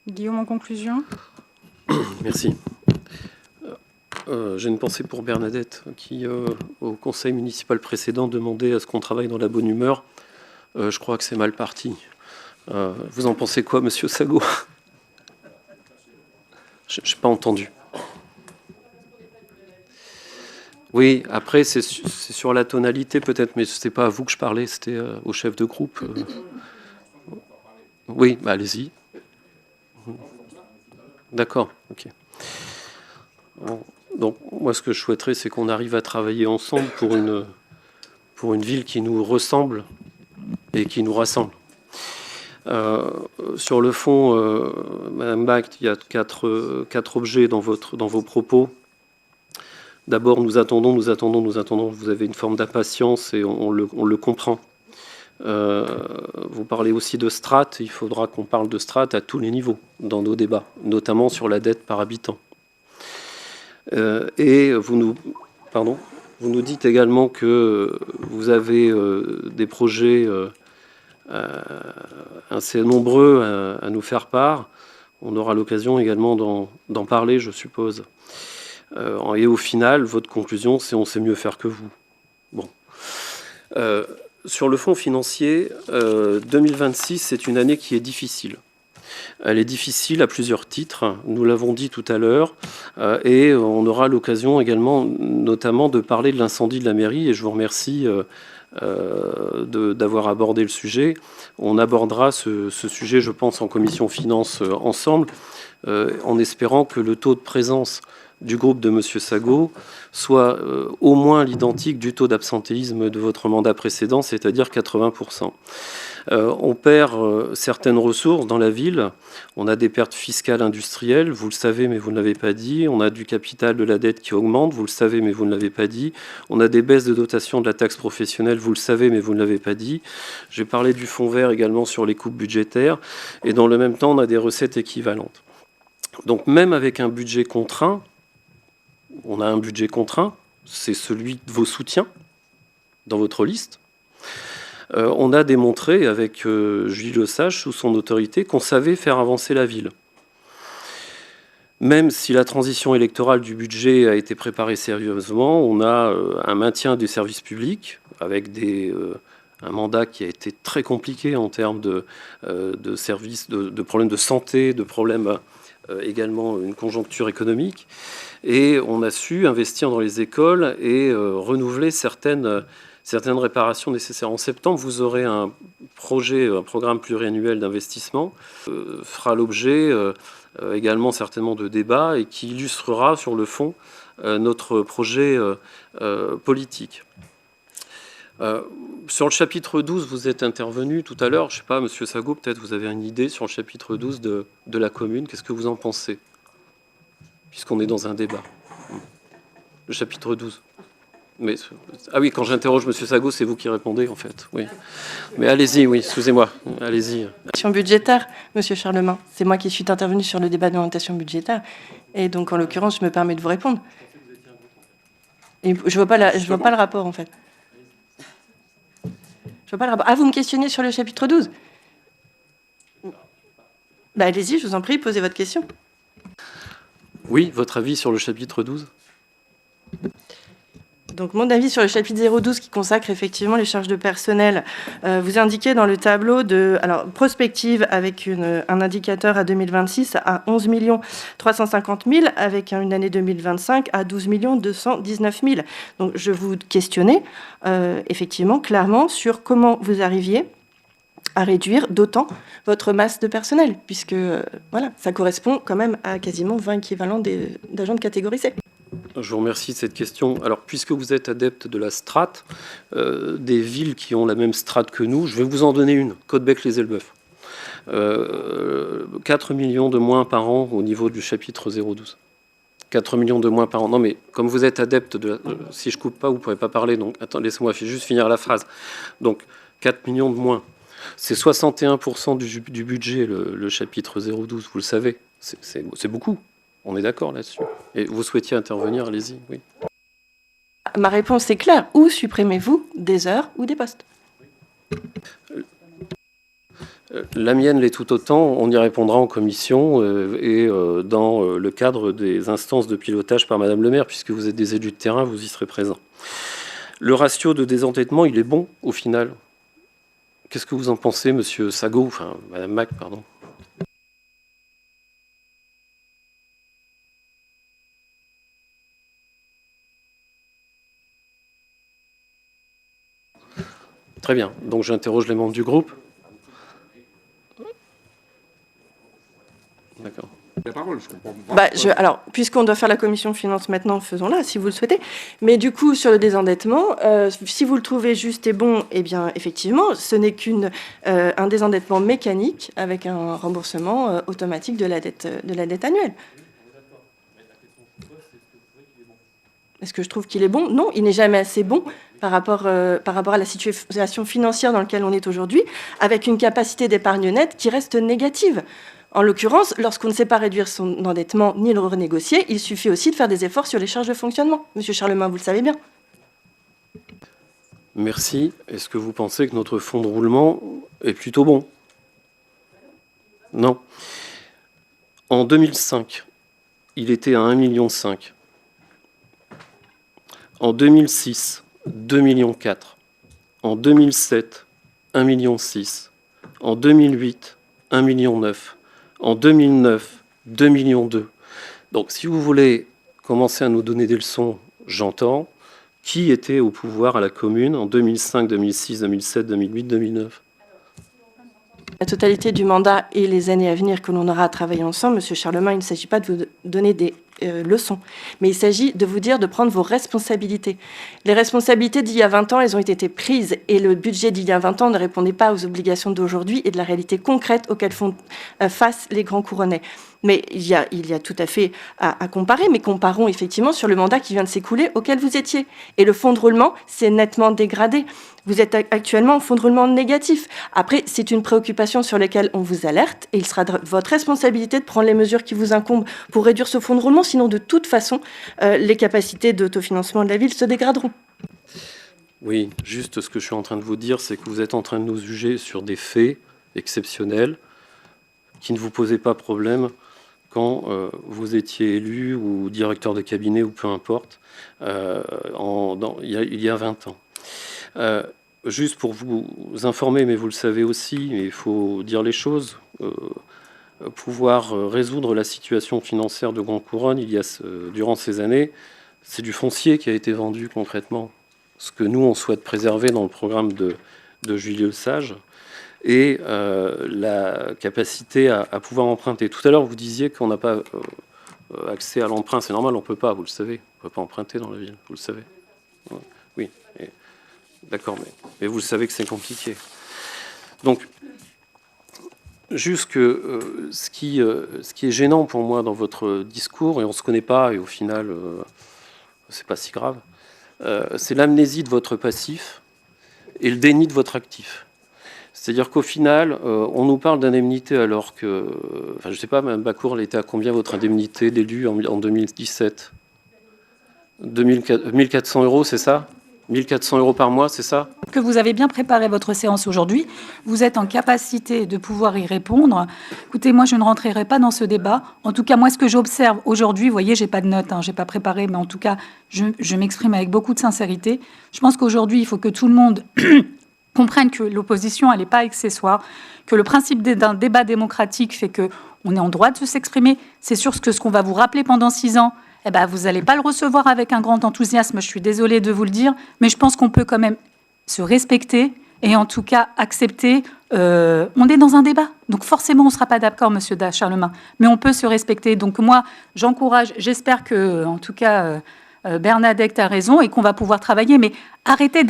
Guillaume, en conclusion ? Merci. J'ai une pensée pour Bernadette qui, au conseil municipal précédent, demandait à ce qu'on travaille dans la bonne humeur. Je crois que c'est mal parti. Vous en pensez quoi, monsieur Sago ? Je n'ai pas entendu. Oui, après, c'est sur la tonalité peut-être, mais ce n'était pas à vous que je parlais, c'était au chef de groupe. Oui, bah, allez-y. D'accord, ok. Donc, moi, ce que je souhaiterais, c'est qu'on arrive à travailler ensemble pour une ville qui nous ressemble et qui nous rassemble. Sur le fond, Madame Bach, il y a quatre objets dans vos propos. D'abord, nous attendons. Vous avez une forme d'impatience et on le comprend. Vous parlez aussi de strates. Il faudra qu'on parle de strates à tous les niveaux dans nos débats, notamment sur la dette par habitant. Et vous nous dites également que vous avez des projets assez nombreux à nous faire part. On aura l'occasion également d'en parler, je suppose. Et au final, votre conclusion, c'est on sait mieux faire que vous. Bon. Sur le fonds financier, 2026, c'est une année qui est difficile. Elle est difficile à plusieurs titres, nous l'avons dit tout à l'heure, et on aura l'occasion également, notamment, de parler de l'incendie de la mairie, et je vous remercie d'avoir abordé le sujet. On abordera ce sujet, je pense, en commission finances ensemble, en espérant que le taux de présence du groupe de M. Sago soit au moins l'identique du taux d'absentéisme de votre mandat précédent, c'est-à-dire 80%. On perd certaines ressources dans la ville. On a des pertes fiscales industrielles, vous le savez, mais vous ne l'avez pas dit. On a du capital de la dette qui augmente, vous le savez, mais vous ne l'avez pas dit. On a des baisses de dotation de la taxe professionnelle, vous le savez, mais vous ne l'avez pas dit. J'ai parlé du fonds vert également sur les coupes budgétaires. Et dans le même temps, on a des recettes équivalentes. Donc même avec un budget contraint, on a un budget contraint, c'est celui de vos soutiens dans votre liste. On a démontré avec Julie Lesage, sous son autorité, qu'on savait faire avancer la ville. Même si la transition électorale du budget a été préparée sérieusement, on a un maintien des services publics avec un mandat qui a été très compliqué en termes de services, de problèmes de santé, de problèmes également une conjoncture économique. Et on a su investir dans les écoles et renouveler certaines réparations nécessaires. En septembre, vous aurez un programme pluriannuel d'investissement, fera l'objet également certainement de débats et qui illustrera sur le fond notre projet politique. Sur le chapitre 12, vous êtes intervenu tout à l'heure. Je ne sais pas, Monsieur Sago, peut-être vous avez une idée sur le chapitre 12 de la commune. Qu'est-ce que vous en pensez? Puisqu'on est dans un débat. Le chapitre 12. Mais, ah oui, quand j'interroge Monsieur Sago, c'est vous qui répondez, en fait. Oui. Mais allez-y, oui, excusez-moi. Allez-y. Budgétaire, Monsieur Charlemagne. C'est moi qui suis intervenu sur le débat d'orientation budgétaire. Et donc, en l'occurrence, je me permets de vous répondre. Et je vois pas le rapport, en fait. Je vois pas le rapport. Ah, vous me questionnez sur le chapitre 12 ? Bah, allez-y, je vous en prie, posez votre question. Oui, votre avis sur le chapitre 12 ? Donc, mon avis sur le chapitre 012 qui consacre effectivement les charges de personnel. Vous indiquez dans le tableau prospective avec un indicateur à 2026 à 11 350 000 avec une année 2025 à 12 219 000. Donc, je vous questionnais effectivement clairement sur comment vous arriviez à réduire d'autant votre masse de personnel, puisque voilà, ça correspond quand même à quasiment 20 équivalents d'agents de catégorie C. Je vous remercie de cette question. Alors, puisque vous êtes adepte de la strate, des villes qui ont la même strate que nous, je vais vous en donner une, Côte-Bec-les-Elbeuf. 4 millions de moins par an au niveau du chapitre 012. 4 millions de moins par an. Non, mais comme vous êtes adepte de si je coupe pas, vous ne pourrez pas parler. Donc, attends, laissez-moi juste finir la phrase. Donc, 4 millions de moins. C'est 61% du budget, le chapitre 012, vous le savez. C'est beaucoup. On est d'accord là-dessus. Et vous souhaitiez intervenir, allez-y, oui. Ma réponse est claire. Où supprimez-vous des heures ou des postes ? La mienne l'est tout autant. On y répondra en commission et dans le cadre des instances de pilotage par Madame le maire, puisque vous êtes des élus de terrain, vous y serez présents. Le ratio de désendettement, il est bon au final. Qu'est-ce que vous en pensez, Monsieur Sago, enfin Madame Mac, pardon. Très bien. Donc j'interroge les membres du groupe. D'accord. La parole, je comprends. Alors, puisqu'on doit faire la commission finance maintenant, faisons-la, si vous le souhaitez. Mais du coup, sur le désendettement, si vous le trouvez juste et bon, eh bien, effectivement, ce n'est qu'un désendettement mécanique avec un remboursement automatique de la dette annuelle. Est-ce que je trouve qu'il est bon? Non, il n'est jamais assez bon par rapport à la situation financière dans laquelle on est aujourd'hui, avec une capacité d'épargne nette qui reste négative. En l'occurrence, lorsqu'on ne sait pas réduire son endettement ni le renégocier, il suffit aussi de faire des efforts sur les charges de fonctionnement. Monsieur Charlemagne, vous le savez bien. Merci. Est-ce que vous pensez que notre fonds de roulement est plutôt bon? Non. En 2005, il était à 1,5 million. En 2006, 2,4 millions. En 2007, 1,6 million. En 2008, 1,9 million. En 2009, 2,2 millions. Donc, si vous voulez commencer à nous donner des leçons, j'entends. Qui était au pouvoir à la commune en 2005, 2006, 2007, 2008, 2009? La totalité du mandat et les années à venir que l'on aura à travailler ensemble, Monsieur Charlemagne, il ne s'agit pas de vous donner des leçons, mais il s'agit de vous dire de prendre vos responsabilités. Les responsabilités d'il y a 20 ans, elles ont été prises, et le budget d'il y a 20 ans ne répondait pas aux obligations d'aujourd'hui et de la réalité concrète auxquelles font face les grands couronnais. Mais il y a tout à fait à comparer, mais comparons effectivement sur le mandat qui vient de s'écouler auquel vous étiez. Et le fonds de roulement s'est nettement dégradé. Vous êtes actuellement en fonds de roulement négatif. Après, c'est une préoccupation sur laquelle on vous alerte, et il sera de votre responsabilité de prendre les mesures qui vous incombent pour réduire ce fonds de roulement, sinon de toute façon, les capacités d'autofinancement de la ville se dégraderont. Oui, juste ce que je suis en train de vous dire, c'est que vous êtes en train de nous juger sur des faits exceptionnels qui ne vous posaient pas problème quand vous étiez élu ou directeur de cabinet ou peu importe, il y a 20 ans. Juste pour vous informer, mais vous le savez aussi, mais il faut dire les choses, pouvoir résoudre la situation financière de Grand Couronne, durant ces années, c'est du foncier qui a été vendu concrètement. Ce que nous, on souhaite préserver dans le programme de Julie Lesage, et la capacité à pouvoir emprunter. Tout à l'heure, vous disiez qu'on n'a pas accès à l'emprunt. C'est normal, on ne peut pas, vous le savez. On ne peut pas emprunter dans la ville, vous le savez. Oui, d'accord, mais vous le savez que c'est compliqué. Donc, juste que ce qui est gênant pour moi dans votre discours, et on ne se connaît pas, et au final, c'est pas si grave, c'est l'amnésie de votre passif et le déni de votre actif. C'est-à-dire qu'au final, on nous parle d'indemnité alors que... Enfin, je ne sais pas, Mme Bacour, elle était à combien votre indemnité d'élu en 2017 1 400 €, c'est ça 1 400 € par mois, c'est ça? Que vous avez bien préparé votre séance aujourd'hui. Vous êtes en capacité de pouvoir y répondre. Écoutez, moi, je ne rentrerai pas dans ce débat. En tout cas, moi, ce que j'observe aujourd'hui, vous voyez, j'ai pas de notes, j'ai pas préparé, mais en tout cas, je m'exprime avec beaucoup de sincérité. Je pense qu'aujourd'hui, il faut que tout le monde comprenne que l'opposition, elle n'est pas accessoire, que le principe d'un débat démocratique fait qu'on est en droit de s'exprimer. C'est sûr que ce qu'on va vous rappeler pendant 6 ans, eh ben, vous n'allez pas le recevoir avec un grand enthousiasme, je suis désolée de vous le dire, mais je pense qu'on peut quand même se respecter et en tout cas accepter. On est dans un débat, donc forcément on ne sera pas d'accord, Monsieur Charlemagne, mais on peut se respecter. Donc moi, j'encourage, j'espère que, en tout cas, Bernadette a raison et qu'on va pouvoir travailler, mais arrêtez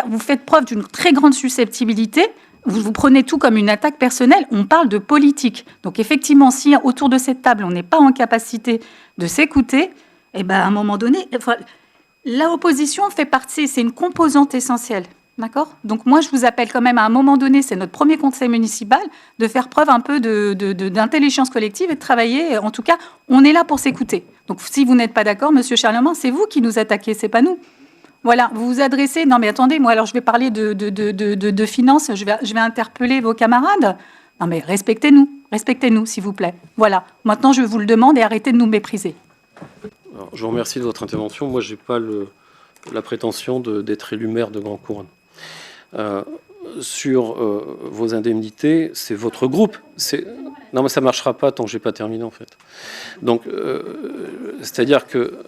vous faites preuve d'une très grande susceptibilité. Vous prenez tout comme une attaque personnelle. On parle de politique. Donc effectivement, si autour de cette table, on n'est pas en capacité de s'écouter, eh ben, à un moment donné, l'opposition fait partie, c'est une composante essentielle. D'accord? Donc moi, je vous appelle quand même à un moment donné, c'est notre premier conseil municipal, de faire preuve un peu d'intelligence collective et de travailler. En tout cas, on est là pour s'écouter. Donc si vous n'êtes pas d'accord, Monsieur Charlemagne, c'est vous qui nous attaquez, c'est pas nous. Voilà, vous vous adressez... Non mais attendez, moi alors je vais parler de finances, je vais interpeller vos camarades. Non mais respectez-nous, s'il vous plaît. Voilà, maintenant je vous le demande et arrêtez de nous mépriser. Alors, je vous remercie de votre intervention. Moi, je n'ai pas la prétention d'être élu maire de Grand Couronne. Sur vos indemnités, c'est votre groupe. Non, mais ça ne marchera pas tant que je n'ai pas terminé, en fait. Donc, c'est-à-dire que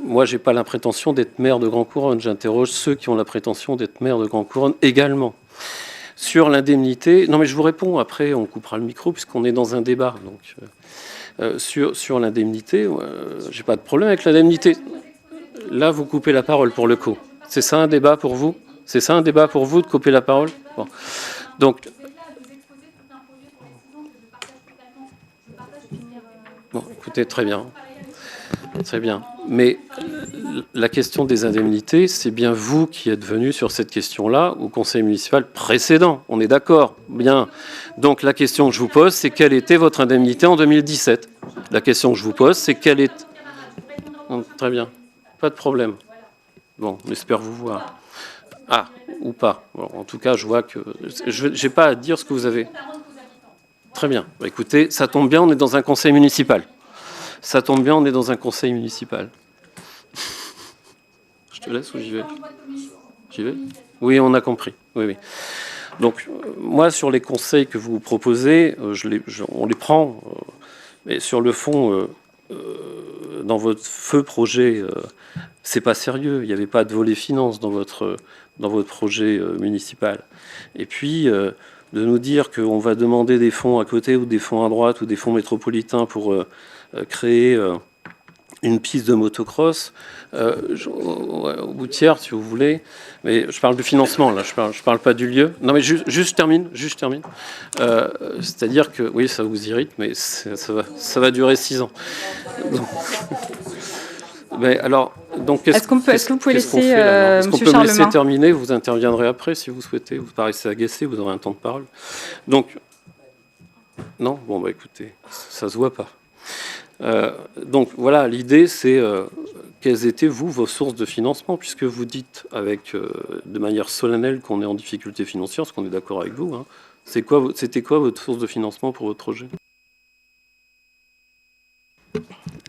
moi, je n'ai pas la prétention d'être maire de Grand Couronne. J'interroge ceux qui ont la prétention d'être maire de Grand Couronne également. Sur l'indemnité, non, mais je vous réponds. Après, on coupera le micro puisqu'on est dans un débat. Donc, Sur l'indemnité, j'ai pas de problème avec l'indemnité. Là, vous coupez la parole pour le coup. C'est ça un débat pour vous? C'est ça un débat pour vous de couper la parole? Bon. Donc, bon, écoutez, très bien. Très bien. Mais la question des indemnités, c'est bien vous qui êtes venu sur cette question-là au conseil municipal précédent. On est d'accord? Bien. Donc la question que je vous pose, c'est quelle était votre indemnité en 2017? La question que je vous pose, c'est quelle est... Très bien. Pas de problème. Bon, j'espère vous voir. Ah, ou pas. Bon, en tout cas, je vois que... Je n'ai pas à dire ce que vous avez. Très bien. Bah, écoutez, ça tombe bien, on est dans un conseil municipal. Ça tombe bien, on est dans un conseil municipal. Je te laisse ou j'y vais? J'y vais? Oui, on a compris. Oui, oui. Donc, moi, sur les conseils que vous proposez, on les prend. Mais sur le fond, dans votre feu projet, c'est pas sérieux. Il n'y avait pas de volet finance dans votre projet municipal. Et puis, de nous dire qu'on va demander des fonds à côté ou des fonds à droite ou des fonds métropolitains pour créer une piste de motocross au Boutière, si vous voulez. Mais je parle du financement, là. Je parle pas du lieu. Non, mais juste termine. C'est-à-dire que, oui, ça vous irrite, mais ça va durer 6 ans. Donc, mais alors, donc, est-ce que vous pouvez laisser est-ce qu'on M. peut me laisser Charlemagne terminer? Vous interviendrez après, si vous souhaitez. Vous paraissez agacé, vous aurez un temps de parole. Donc, non? Bon, bah écoutez, ça se voit pas. Donc voilà, l'idée c'est quelles étaient vos sources de financement, puisque vous dites de manière solennelle qu'on est en difficulté financière, parce qu'on est d'accord avec vous. Hein. C'était quoi votre source de financement pour votre projet?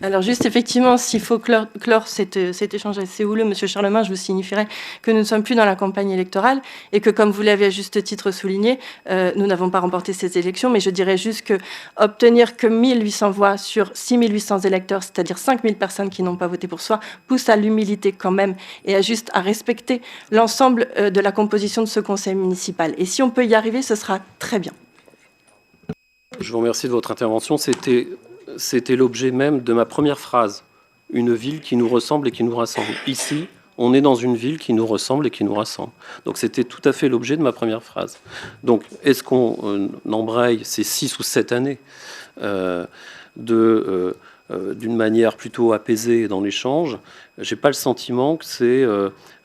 Alors juste effectivement, s'il faut clore cet échange assez houleux, Monsieur Charlemagne, je vous signifierai que nous ne sommes plus dans la campagne électorale et que, comme vous l'avez à juste titre souligné, nous n'avons pas remporté ces élections, mais je dirais juste que obtenir que 1800 voix sur 6800 électeurs, c'est-à-dire 5000 personnes qui n'ont pas voté pour soi, pousse à l'humilité quand même et à respecter l'ensemble de la composition de ce conseil municipal. Et si on peut y arriver, ce sera très bien. Je vous remercie de votre intervention. C'était l'objet même de ma première phrase. Une ville qui nous ressemble et qui nous rassemble. Ici, on est dans une ville qui nous ressemble et qui nous rassemble. Donc c'était tout à fait l'objet de ma première phrase. Donc est-ce qu'on embraye ces 6 ou 7 années d'une manière plutôt apaisée dans l'échange? J'ai pas le sentiment que c'est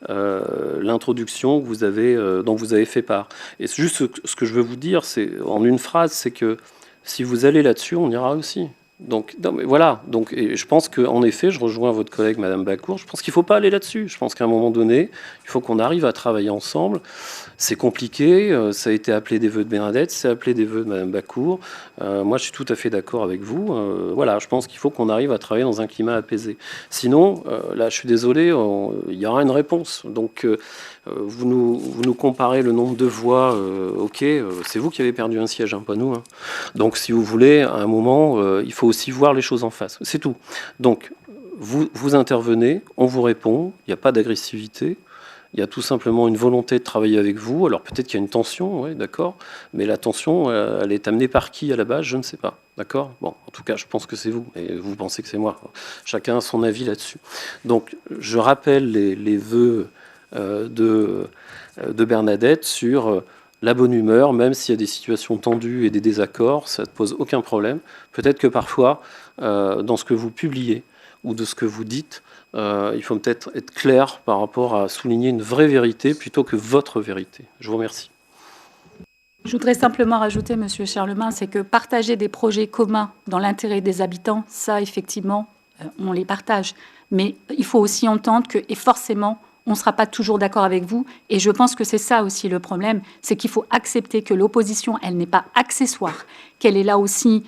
l'introduction que dont vous avez fait part. Et juste ce que je veux vous dire, c'est en une phrase, c'est que si vous allez là-dessus, on ira aussi. Donc, non, mais voilà. Donc, et je pense qu'en effet, je rejoins votre collègue Madame Bacour. Je pense qu'il ne faut pas aller là-dessus. Je pense qu'à un moment donné, il faut qu'on arrive à travailler ensemble. C'est compliqué. Ça a été appelé des vœux de Bernadette. C'est appelé des vœux de Madame Bacour. Moi, je suis tout à fait d'accord avec vous. Voilà, je pense qu'il faut qu'on arrive à travailler dans un climat apaisé. Sinon, là, je suis désolé, il y aura une réponse. Donc, vous nous comparez le nombre de voix. Ok, c'est vous qui avez perdu un siège, hein, pas nous. Hein. Donc, si vous voulez, à un moment, il faut aussi voir les choses en face. C'est tout. Donc, vous intervenez, on vous répond. Il n'y a pas d'agressivité. Il y a tout simplement une volonté de travailler avec vous. Alors peut-être qu'il y a une tension, oui, d'accord. Mais la tension, elle est amenée par qui à la base? Je ne sais pas, d'accord. Bon, en tout cas, je pense que c'est vous. Et vous pensez que c'est moi. Chacun a son avis là-dessus. Donc, je rappelle les vœux de Bernadette sur la bonne humeur, même s'il y a des situations tendues et des désaccords, ça ne pose aucun problème. Peut-être que parfois, dans ce que vous publiez ou de ce que vous dites, il faut peut-être être clair par rapport à souligner une vraie vérité plutôt que votre vérité. Je vous remercie. Je voudrais simplement rajouter, Monsieur Charlemagne, c'est que partager des projets communs dans l'intérêt des habitants, ça, effectivement, on les partage. Mais il faut aussi entendre que, et forcément, on ne sera pas toujours d'accord avec vous. Et je pense que c'est ça aussi le problème, c'est qu'il faut accepter que l'opposition, elle n'est pas accessoire, qu'elle est là aussi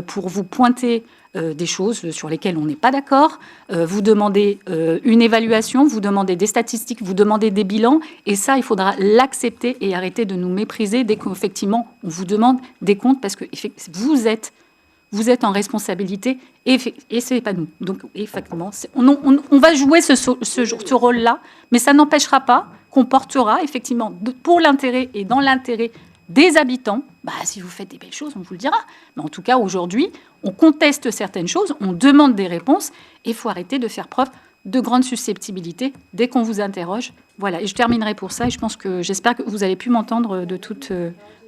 pour vous pointer des choses sur lesquelles on n'est pas d'accord. Vous demandez une évaluation, vous demandez des statistiques, vous demandez des bilans. Et ça, il faudra l'accepter et arrêter de nous mépriser dès qu'effectivement, on vous demande des comptes parce que vous êtes en responsabilité et ce n'est pas nous. Donc, effectivement, on va jouer ce rôle-là, mais ça n'empêchera pas qu'on portera, effectivement, pour l'intérêt et dans l'intérêt des habitants. Si vous faites des belles choses, on vous le dira. Mais en tout cas, aujourd'hui, on conteste certaines choses, on demande des réponses, et il faut arrêter de faire preuve de grande susceptibilité dès qu'on vous interroge. Voilà, et je terminerai pour ça, et j'espère que vous avez pu m'entendre de toute...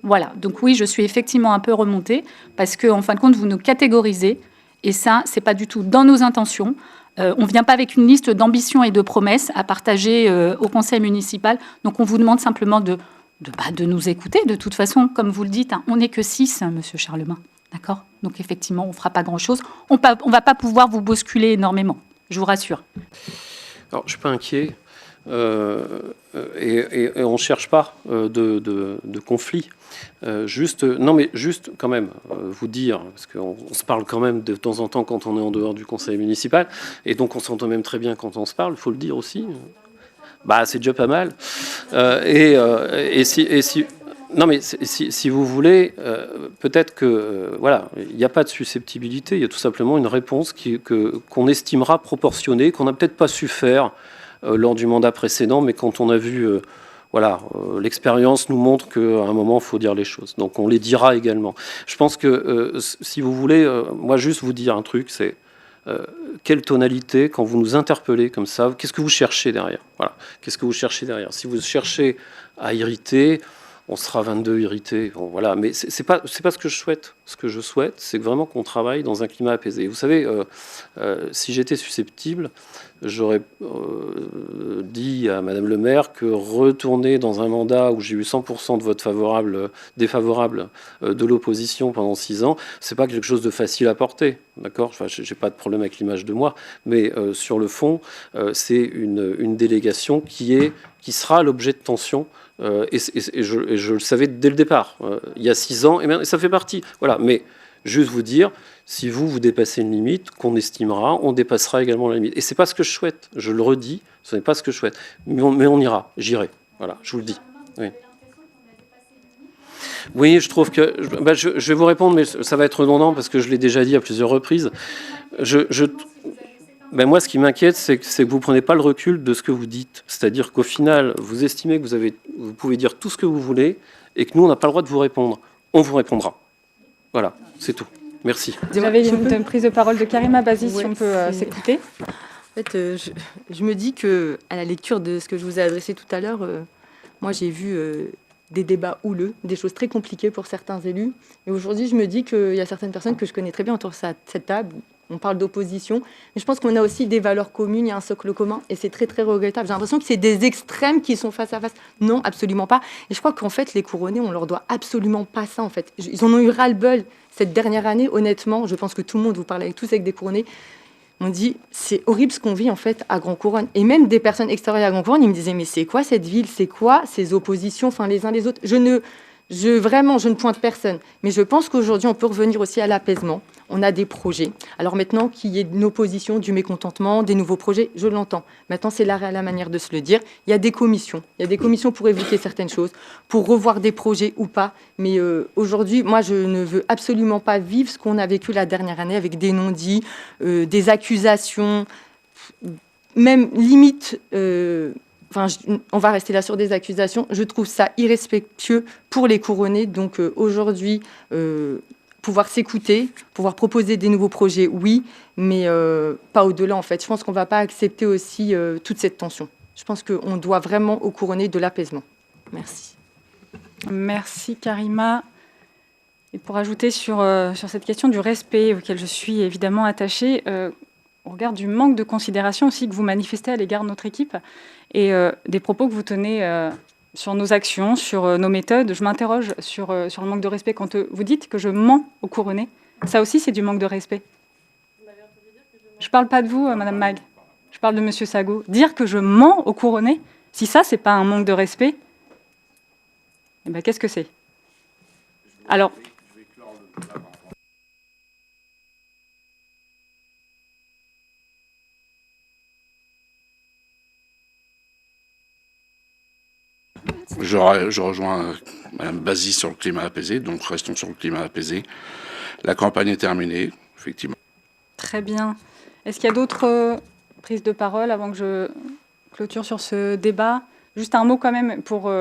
Voilà, donc oui, je suis effectivement un peu remontée, parce qu'en fin de compte, vous nous catégorisez, et ça, c'est pas du tout dans nos intentions. On ne vient pas avec une liste d'ambitions et de promesses à partager au conseil municipal, donc on vous demande simplement de nous écouter. De toute façon, comme vous le dites, on n'est que 6, monsieur Charlemagne, d'accord? Donc effectivement, on ne fera pas grand-chose. On ne va pas pouvoir vous bousculer énormément. Je vous rassure. Alors, je ne suis pas inquiet et on ne cherche pas de conflit. Juste quand même vous dire, parce qu'on se parle quand même de temps en temps quand on est en dehors du conseil municipal, et donc on s'entend même très bien quand on se parle, il faut le dire aussi. C'est déjà pas mal. Si vous voulez, peut-être que voilà, il n'y a pas de susceptibilité, il y a tout simplement une réponse qu'on estimera proportionnée, qu'on n'a peut-être pas su faire lors du mandat précédent, mais quand on a vu, l'expérience nous montre qu'à un moment, il faut dire les choses. Donc on les dira également. Je pense que si vous voulez, moi juste vous dire un truc, c'est quelle tonalité, quand vous nous interpellez comme ça, qu'est-ce que vous cherchez derrière? Voilà. Qu'est-ce que vous cherchez derrière? Si vous cherchez à irriter, on sera 22 irrités. Bon, voilà. Mais c'est pas ce que je souhaite. Ce que je souhaite, c'est vraiment qu'on travaille dans un climat apaisé. Vous savez, si j'étais susceptible, j'aurais dit à Madame le maire que retourner dans un mandat où j'ai eu 100% de votes défavorables de l'opposition pendant 6 ans, c'est pas quelque chose de facile à porter, d'accord? Enfin, j'ai pas de problème avec l'image de moi, mais sur le fond, c'est une délégation qui sera l'objet de tensions. Et je le savais dès le départ, il y a 6 ans, et ça fait partie. Voilà, mais juste vous dire, si vous dépassez une limite qu'on estimera, on dépassera également la limite. Et c'est pas ce que je souhaite, je le redis, ce n'est pas ce que je souhaite. Mais on ira, j'irai. Voilà, je vous le dis. Oui. Oui, je trouve que... je vais vous répondre, mais ça va être redondant parce que je l'ai déjà dit à plusieurs reprises. Moi, ce qui m'inquiète, c'est que vous ne prenez pas le recul de ce que vous dites. C'est-à-dire qu'au final, vous estimez que vous pouvez dire tout ce que vous voulez et que nous, on n'a pas le droit de vous répondre. On vous répondra. Voilà, c'est tout. Merci. J'avais une prise de parole de Karima Bazi, si on peut s'écouter. En fait, je me dis que à la lecture de ce que je vous ai adressé tout à l'heure, moi, j'ai vu des débats houleux, des choses très compliquées pour certains élus. Et aujourd'hui, je me dis qu'il y a certaines personnes que je connais très bien autour de cette table. On parle d'opposition, mais je pense qu'on a aussi des valeurs communes, il y a un socle commun, et c'est très, très regrettable. J'ai l'impression que c'est des extrêmes qui sont face à face. Non, absolument pas. Et je crois qu'en fait, les couronnés, on leur doit absolument pas ça, en fait. Ils en ont eu ras-le-bol cette dernière année, honnêtement. Je pense que tout le monde, vous parlez tous avec des couronnés, on dit, c'est horrible ce qu'on vit, en fait, à Grand Couronne. Et même des personnes extérieures à Grand Couronne, ils me disaient, mais c'est quoi cette ville? C'est quoi ces oppositions, les uns les autres? Je ne pointe personne. Mais je pense qu'aujourd'hui, on peut revenir aussi à l'apaisement. On a des projets. Alors maintenant, qu'il y ait une opposition, du mécontentement, des nouveaux projets, je l'entends. Maintenant, c'est la manière de se le dire. Il y a des commissions. Il y a des commissions pour éviter certaines choses, pour revoir des projets ou pas. Mais aujourd'hui, moi, je ne veux absolument pas vivre ce qu'on a vécu la dernière année avec des non-dits, des accusations, même limite... on va rester là sur des accusations. Je trouve ça irrespectueux pour les couronnés. Donc aujourd'hui, pouvoir s'écouter, pouvoir proposer des nouveaux projets, oui, mais pas au-delà en fait. Je pense qu'on ne va pas accepter aussi toute cette tension. Je pense qu'on doit vraiment aux couronnés de l'apaisement. Merci. Merci Karima. Et pour ajouter sur cette question du respect auquel je suis évidemment attachée, au regard du manque de considération aussi que vous manifestez à l'égard de notre équipe et des propos que vous tenez sur nos actions, sur nos méthodes, je m'interroge sur le manque de respect. Quand vous dites que je mens aux couronnés, ça aussi c'est du manque de respect. Je ne parle pas de vous, Madame Mag, je parle de Monsieur Sago. Dire que je mens aux couronnés, si ça c'est pas un manque de respect, eh ben, qu'est-ce que c'est? Alors... Je rejoins Mme Bazi sur le climat apaisé, donc restons sur le climat apaisé. La campagne est terminée, effectivement. Très bien. Est-ce qu'il y a d'autres prises de parole avant que je clôture sur ce débat? Juste un mot quand même pour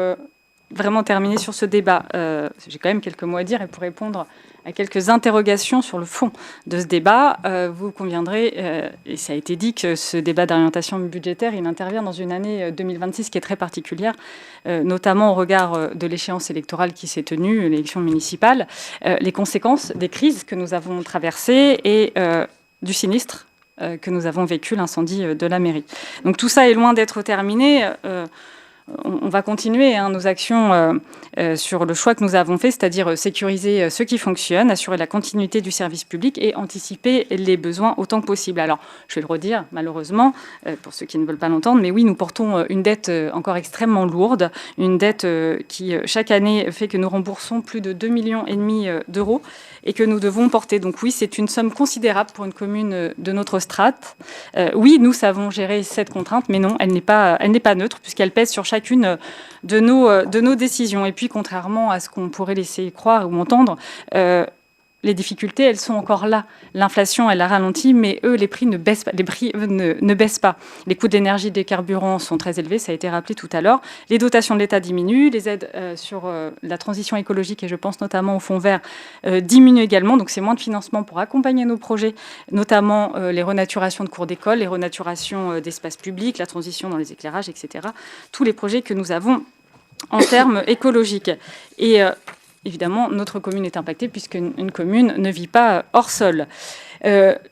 vraiment terminer sur ce débat. J'ai quand même quelques mots à dire et pour répondre à quelques interrogations sur le fond de ce débat, vous conviendrez, et ça a été dit, que ce débat d'orientation budgétaire, il intervient dans une année 2026 qui est très particulière, notamment au regard de l'échéance électorale qui s'est tenue, l'élection municipale, les conséquences des crises que nous avons traversées et du sinistre que nous avons vécu, l'incendie de la mairie. Donc tout ça est loin d'être terminé. On va continuer nos actions sur le choix que nous avons fait, c'est-à-dire sécuriser ce qui fonctionne, assurer la continuité du service public et anticiper les besoins autant que possible. Alors, je vais le redire, malheureusement, pour ceux qui ne veulent pas l'entendre, mais oui, nous portons une dette encore extrêmement lourde, une dette qui, chaque année, fait que nous remboursons plus de 2,5 millions d'euros et que nous devons porter. Donc oui, c'est une somme considérable pour une commune de notre strate. Oui, nous savons gérer cette contrainte, mais non, elle n'est pas neutre, puisqu'elle pèse sur chacune de nos décisions. Et puis, contrairement à ce qu'on pourrait laisser croire ou entendre, les difficultés, elles sont encore là. L'inflation, elle a ralenti, mais eux, les prix ne baissent pas. Les prix ne baissent pas. Les coûts d'énergie, des carburants sont très élevés, ça a été rappelé tout à l'heure. Les dotations de l'État diminuent, les aides sur la transition écologique, et je pense notamment au fonds vert, diminuent également. Donc, c'est moins de financement pour accompagner nos projets, notamment les renaturations de cours d'école, les renaturations d'espaces publics, la transition dans les éclairages, etc. Tous les projets que nous avons en termes écologiques. Et évidemment, notre commune est impactée puisqu'une commune ne vit pas hors sol.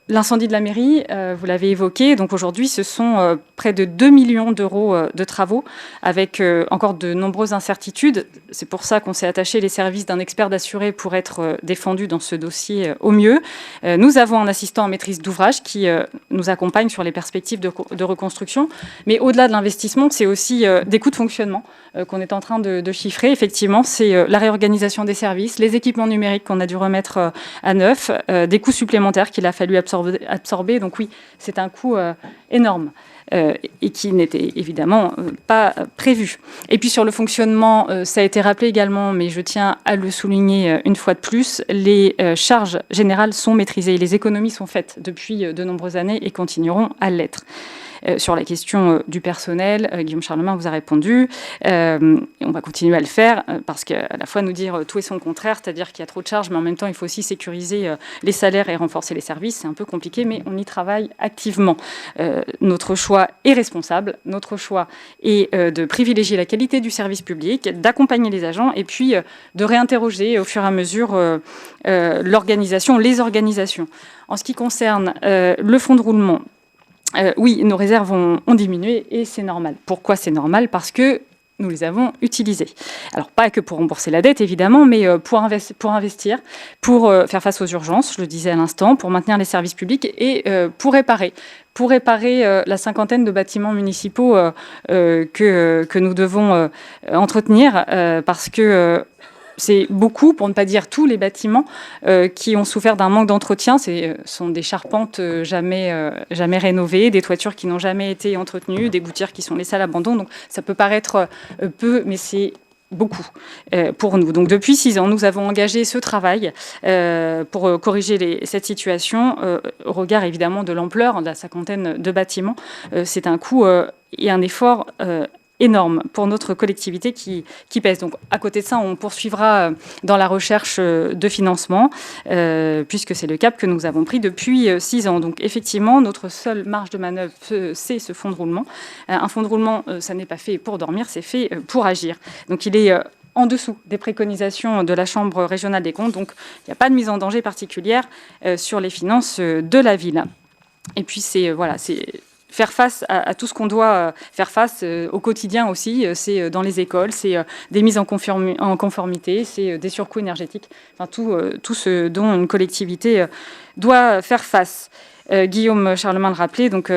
L'incendie de la mairie, vous l'avez évoqué, donc aujourd'hui ce sont près de 2 millions d'euros de travaux avec encore de nombreuses incertitudes. C'est pour ça qu'on s'est attaché les services d'un expert d'assuré pour être défendus dans ce dossier au mieux. Nous avons un assistant en maîtrise d'ouvrage qui nous accompagne sur les perspectives de reconstruction, mais au-delà de l'investissement, c'est aussi des coûts de fonctionnement qu'on est en train de chiffrer. Effectivement, c'est la réorganisation des services, les équipements numériques qu'on a dû remettre à neuf, des coûts supplémentaires qu'il a fallu absorber. Donc oui, c'est un coût énorme et qui n'était évidemment pas prévu. Et puis sur le fonctionnement, ça a été rappelé également, mais je tiens à le souligner une fois de plus, les charges générales sont maîtrisées et les économies sont faites depuis de nombreuses années et continueront à l'être. Sur la question du personnel, Guillaume Charlemagne vous a répondu. On va continuer à le faire parce qu'à la fois nous dire tout et son contraire, c'est-à-dire qu'il y a trop de charges, mais en même temps, il faut aussi sécuriser les salaires et renforcer les services. C'est un peu compliqué, mais on y travaille activement. Notre choix est responsable. Notre choix est de privilégier la qualité du service public, d'accompagner les agents et puis de réinterroger au fur et à mesure l'organisation, les organisations. En ce qui concerne le fonds de roulement, oui, nos réserves ont diminué et c'est normal. Pourquoi c'est normal ? Parce que nous les avons utilisées. Alors, pas que pour rembourser la dette, évidemment, mais pour investir, pour faire face aux urgences, je le disais à l'instant, pour maintenir les services publics et pour réparer la cinquantaine de bâtiments municipaux que nous devons entretenir parce que c'est beaucoup, pour ne pas dire tous les bâtiments qui ont souffert d'un manque d'entretien. Ce sont des charpentes jamais rénovées, des toitures qui n'ont jamais été entretenues, des gouttières qui sont laissées à l'abandon. Donc ça peut paraître peu, mais c'est beaucoup pour nous. Donc depuis 6 ans, nous avons engagé ce travail pour corriger cette situation au regard évidemment de l'ampleur de la cinquantaine de bâtiments. C'est un coût et un effort énorme pour notre collectivité qui pèse. Donc, à côté de ça, on poursuivra dans la recherche de financement, puisque c'est le cap que nous avons pris depuis 6 ans. Donc, effectivement, notre seule marge de manœuvre, c'est ce fonds de roulement. Un fonds de roulement, ça n'est pas fait pour dormir, c'est fait pour agir. Donc, il est en dessous des préconisations de la Chambre régionale des comptes. Donc, il n'y a pas de mise en danger particulière sur les finances de la ville. Et puis, c'est faire face à tout ce qu'on doit faire face au quotidien aussi. C'est dans les écoles, c'est des mises en conformité, c'est des surcoûts énergétiques, enfin tout ce dont une collectivité doit faire face. Guillaume Charlemagne le rappelait, donc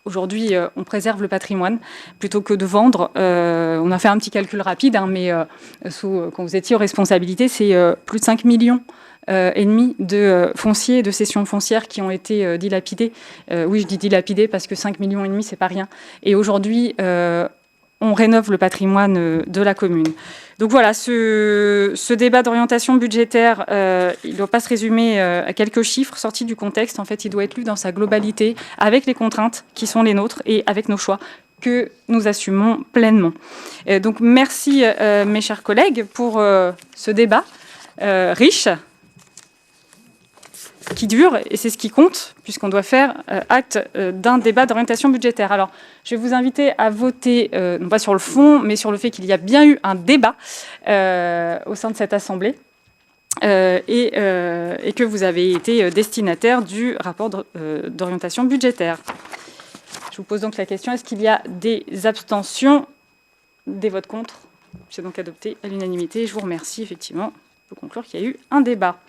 aujourd'hui, on préserve le patrimoine plutôt que de vendre. On a fait un petit calcul rapide, mais quand vous étiez aux responsabilités, c'est plus de 5 millions et demi de fonciers, de cessions foncières qui ont été dilapidés. Oui, je dis dilapidés parce que 5 millions et demi, c'est pas rien. Et aujourd'hui, on rénove le patrimoine de la commune. Donc voilà, ce débat d'orientation budgétaire, il ne doit pas se résumer à quelques chiffres sortis du contexte. En fait, il doit être lu dans sa globalité, avec les contraintes qui sont les nôtres et avec nos choix. que nous assumons pleinement. Donc merci mes chers collègues pour ce débat riche, qui dure, et c'est ce qui compte, puisqu'on doit faire acte d'un débat d'orientation budgétaire. Alors, je vais vous inviter à voter, non pas sur le fond, mais sur le fait qu'il y a bien eu un débat au sein de cette Assemblée, et que vous avez été destinataire du rapport d'orientation budgétaire. Je vous pose donc la question, est-ce qu'il y a des abstentions, des votes contre? C'est donc adopté à l'unanimité. Je vous remercie, effectivement. On peut conclure qu'il y a eu un débat.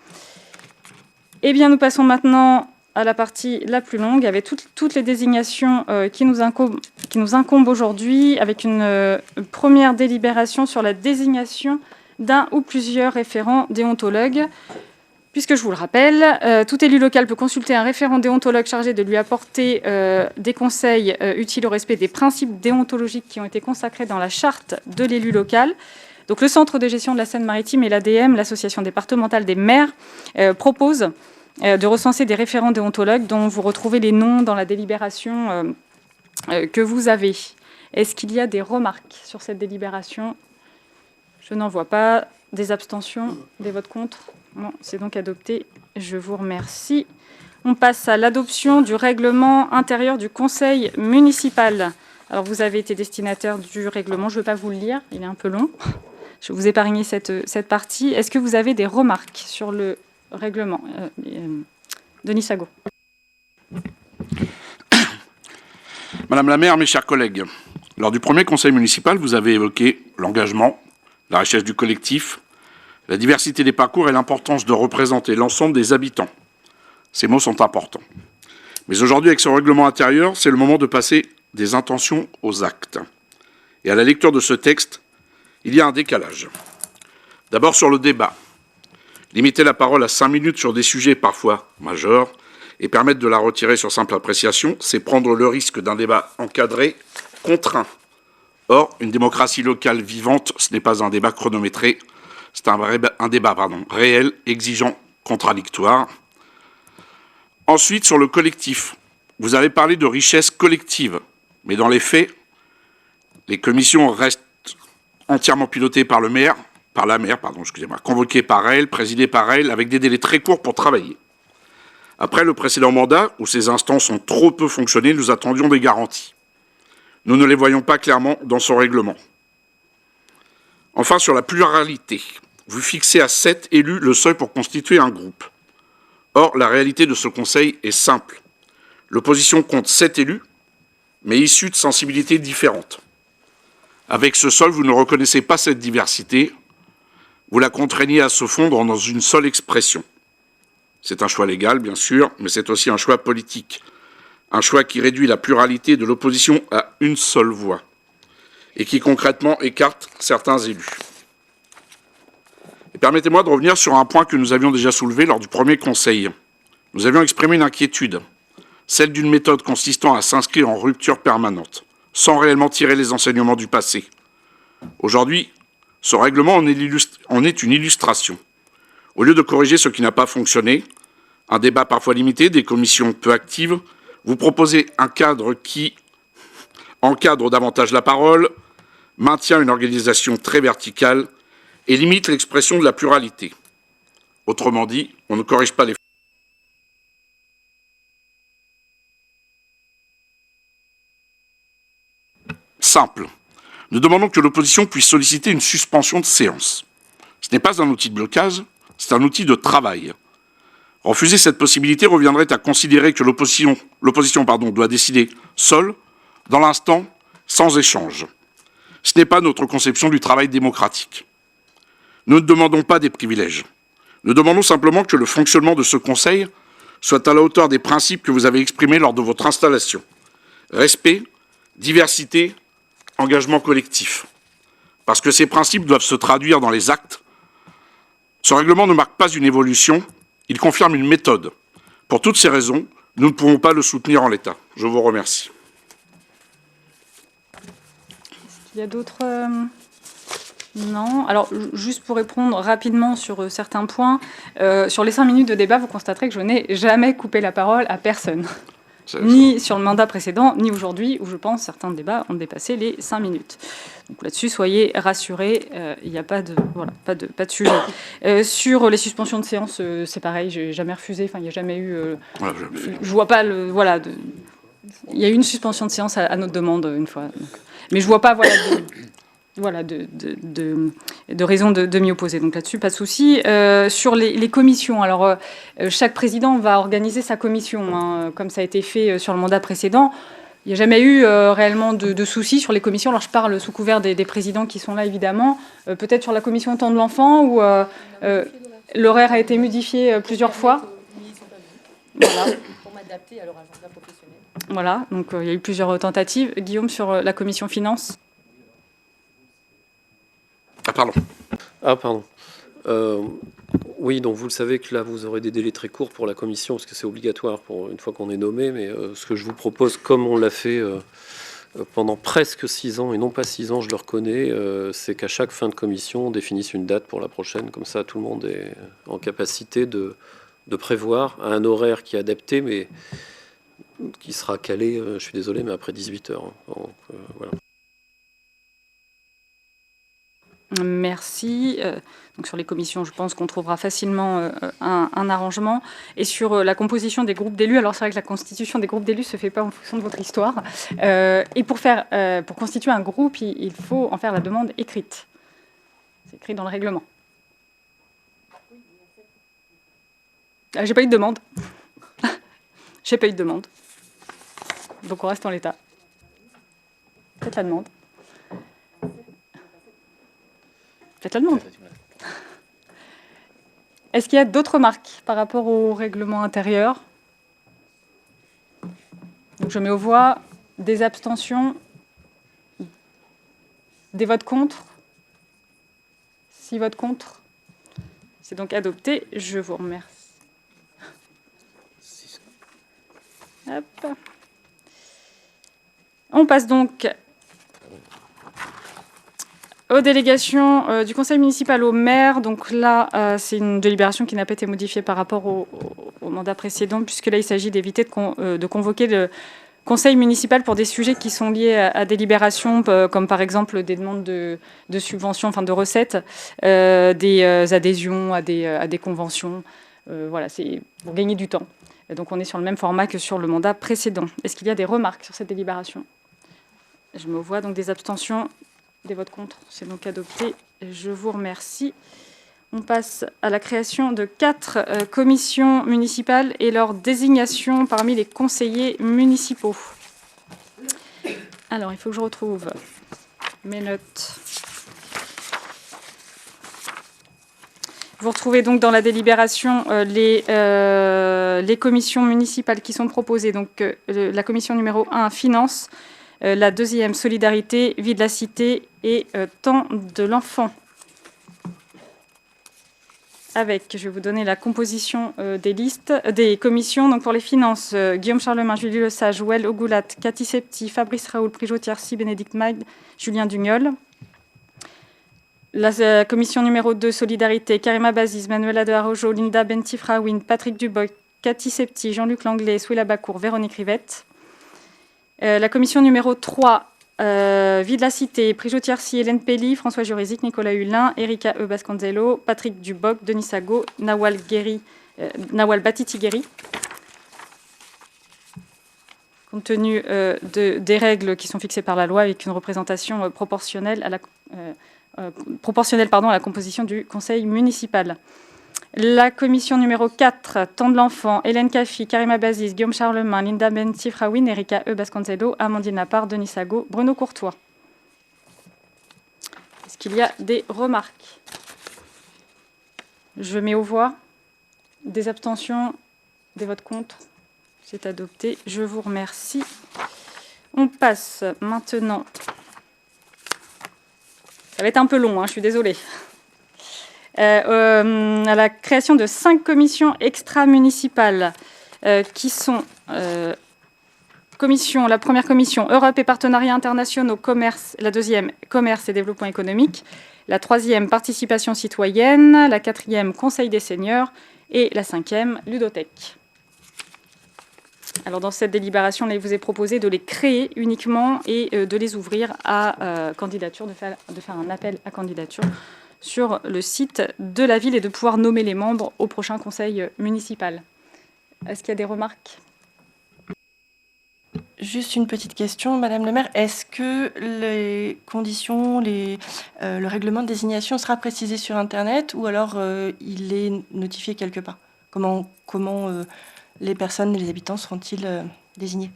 Eh bien, nous passons maintenant à la partie la plus longue, avec toutes les désignations qui nous incombent aujourd'hui, avec une première délibération sur la désignation d'un ou plusieurs référents déontologues. Puisque je vous le rappelle, tout élu local peut consulter un référent déontologue chargé de lui apporter des conseils utiles au respect des principes déontologiques qui ont été consacrés dans la charte de l'élu local. Donc, le Centre de gestion de la Seine-Maritime et l'ADM, l'association départementale des maires, propose de recenser des référents déontologues dont vous retrouvez les noms dans la délibération que vous avez. Est-ce qu'il y a des remarques sur cette délibération? Je n'en vois pas. Des abstentions? Des votes contre? Non, c'est donc adopté. Je vous remercie. On passe à l'adoption du règlement intérieur du conseil municipal. Alors, vous avez été destinataire du règlement. Je ne vais pas vous le lire, il est un peu long. Je vais vous épargner cette partie. Est-ce que vous avez des remarques sur le règlement? Denis Sago. Madame la maire, mes chers collègues, lors du premier conseil municipal, vous avez évoqué l'engagement, la richesse du collectif, la diversité des parcours et l'importance de représenter l'ensemble des habitants. Ces mots sont importants. Mais aujourd'hui, avec ce règlement intérieur, c'est le moment de passer des intentions aux actes. Et à la lecture de ce texte, il y a un décalage. D'abord sur le débat. Limiter la parole à 5 minutes sur des sujets parfois majeurs et permettre de la retirer sur simple appréciation, c'est prendre le risque d'un débat encadré, contraint. Or, une démocratie locale vivante, ce n'est pas un débat chronométré, c'est un débat réel, exigeant, contradictoire. Ensuite, sur le collectif, vous avez parlé de richesse collective, mais dans les faits, les commissions restent entièrement pilotées par la maire, convoquées par elle, présidées par elle, avec des délais très courts pour travailler. Après le précédent mandat, où ces instances ont trop peu fonctionné, nous attendions des garanties. Nous ne les voyons pas clairement dans son règlement. Enfin, sur la pluralité, vous fixez à 7 élus le seuil pour constituer un groupe. Or, la réalité de ce conseil est simple. L'opposition compte 7 élus, mais issus de sensibilités différentes. Avec ce seuil, vous ne reconnaissez pas cette diversité, vous la contraignez à se fondre dans une seule expression. C'est un choix légal, bien sûr, mais c'est aussi un choix politique. Un choix qui réduit la pluralité de l'opposition à une seule voix et qui concrètement écarte certains élus. Et permettez-moi de revenir sur un point que nous avions déjà soulevé lors du premier conseil. Nous avions exprimé une inquiétude, celle d'une méthode consistant à s'inscrire en rupture permanente, sans réellement tirer les enseignements du passé. Aujourd'hui, ce règlement en est une illustration. Au lieu de corriger ce qui n'a pas fonctionné, un débat parfois limité, des commissions peu actives, vous proposez un cadre qui encadre davantage la parole, maintient une organisation très verticale et limite l'expression de la pluralité. Autrement dit, on ne corrige pas les simple. Nous demandons que l'opposition puisse solliciter une suspension de séance. Ce n'est pas un outil de blocage, c'est un outil de travail. Refuser cette possibilité reviendrait à considérer que l'opposition doit décider seule, dans l'instant, sans échange. Ce n'est pas notre conception du travail démocratique. Nous ne demandons pas des privilèges. Nous demandons simplement que le fonctionnement de ce Conseil soit à la hauteur des principes que vous avez exprimés lors de votre installation. Respect, diversité, engagement collectif. Parce que ces principes doivent se traduire dans les actes. Ce règlement ne marque pas une évolution, il confirme une méthode. Pour toutes ces raisons, nous ne pouvons pas le soutenir en l'état. Je vous remercie. Est-ce qu'il y a d'autres... Non. Alors, juste pour répondre rapidement sur certains points, sur les 5 minutes de débat, vous constaterez que je n'ai jamais coupé la parole à personne. ni sur le mandat précédent, ni aujourd'hui, où je pense certains débats ont dépassé les 5 minutes. Donc là-dessus, soyez rassurés, il n'y a pas de sujet. Sur les suspensions de séance, c'est pareil, j'ai jamais refusé, enfin, il n'y a jamais eu... je vois pas le... Voilà, il y a eu une suspension de séance à notre demande une fois. Donc, mais je vois pas, de raison de m'y opposer. Donc là-dessus, pas de souci. Sur les commissions, alors chaque président va organiser sa commission, hein, comme ça a été fait sur le mandat précédent. Il n'y a jamais eu réellement de soucis sur les commissions. Alors je parle sous couvert des présidents qui sont là, évidemment. Peut-être sur la commission temps de l'enfant, où l'horaire a été modifié plusieurs fois. Voilà. Pour m'adapter à leur agenda professionnel. Voilà, donc il y a eu plusieurs tentatives. Guillaume, sur la commission finances. Ah, pardon. Oui, donc vous le savez que là, vous aurez des délais très courts pour la commission, parce que c'est obligatoire pour une fois qu'on est nommé, mais ce que je vous propose, comme on l'a fait pendant presque 6 ans, et non pas 6 ans, je le reconnais, c'est qu'à chaque fin de commission, on définisse une date pour la prochaine, comme ça tout le monde est en capacité de prévoir à un horaire qui est adapté, mais qui sera calé, je suis désolé, mais après 18 heures. Donc, voilà. Merci. Donc sur les commissions, je pense qu'on trouvera facilement un arrangement. Et sur la composition des groupes d'élus, alors c'est vrai que la constitution des groupes d'élus se fait pas en fonction de votre histoire. Et pour constituer un groupe, il faut en faire la demande écrite. C'est écrit dans le règlement. J'ai pas eu de demande. J'ai pas eu de demande. Donc on reste en l'état. Faites la demande. Faites la demande. Est-ce qu'il y a d'autres remarques par rapport au règlement intérieur? Donc je mets aux voix des abstentions, des votes contre. 6 votes contre. C'est donc adopté. Je vous remercie. Hop. On passe donc aux délégations du conseil municipal au maire. Donc là, c'est une délibération qui n'a pas été modifiée par rapport au mandat précédent, puisque là, il s'agit d'éviter de convoquer le conseil municipal pour des sujets qui sont liés à des libérations, comme par exemple des demandes de subventions, enfin de recettes, des adhésions à des conventions. Voilà, c'est pour gagner du temps. Et donc on est sur le même format que sur le mandat précédent. Est-ce qu'il y a des remarques sur cette délibération? Je me vois donc des abstentions. Des votes contre, c'est donc adopté. Je vous remercie. On passe à la création de 4 commissions municipales et leur désignation parmi les conseillers municipaux. Alors, il faut que je retrouve mes notes. Vous retrouvez donc dans la délibération les commissions municipales qui sont proposées. Donc, la commission numéro 1, Finances. La deuxième, Solidarité, Vie de la Cité et Temps de l'enfant. Avec, je vais vous donner la composition des commissions. Donc pour les finances, Guillaume Charlemagne, Julie Lesage, Well Ogoulat, Cathy Septi, Fabrice Raoul, Prijo Tiercy, Bénédicte Maille, Julien Dugnol. La commission numéro 2, Solidarité, Karima Baziz, Manuela de Arrojo, Linda Bentifraouine, Patrick Duboc, Cathy Septi, Jean-Luc Langlais, Souila Bacour, Véronique Rivette. La commission numéro 3, Vie de la Cité, Prijo Tiercy, Hélène Pelly, François Jurézic, Nicolas Hulin, Erika E. Bascanzello, Patrick Duboc, Denis Sago, Nawal Batiti-Guéry. Compte tenu des règles qui sont fixées par la loi avec une représentation proportionnelle à la composition du conseil municipal. La commission numéro 4, Temps de l'enfant, Hélène Caffi, Karima Baziz, Guillaume Charlemagne, Linda Bentifraouine, Erika E. Bascanzello, Amandine Lapard, Denis Sago, Bruno Courtois. Est-ce qu'il y a des remarques? Je mets aux voix des abstentions, des votes contre. C'est adopté. Je vous remercie. On passe maintenant. Ça va être un peu long, je suis désolée. À la création de 5 commissions extra-municipales qui sont la première commission Europe et partenariats internationaux, commerce, la deuxième commerce et développement économique, la troisième participation citoyenne, la quatrième conseil des seniors et la cinquième ludothèque. Alors dans cette délibération, là, il vous est proposé de les créer uniquement et de les ouvrir à candidature, de faire un appel à candidature sur le site de la ville et de pouvoir nommer les membres au prochain conseil municipal. Est-ce qu'il y a des remarques ? Juste une petite question, Madame le maire. Est-ce que les conditions, le règlement de désignation sera précisé sur Internet ou alors il est notifié quelque part ? Comment les personnes, les habitants seront-ils désignés ?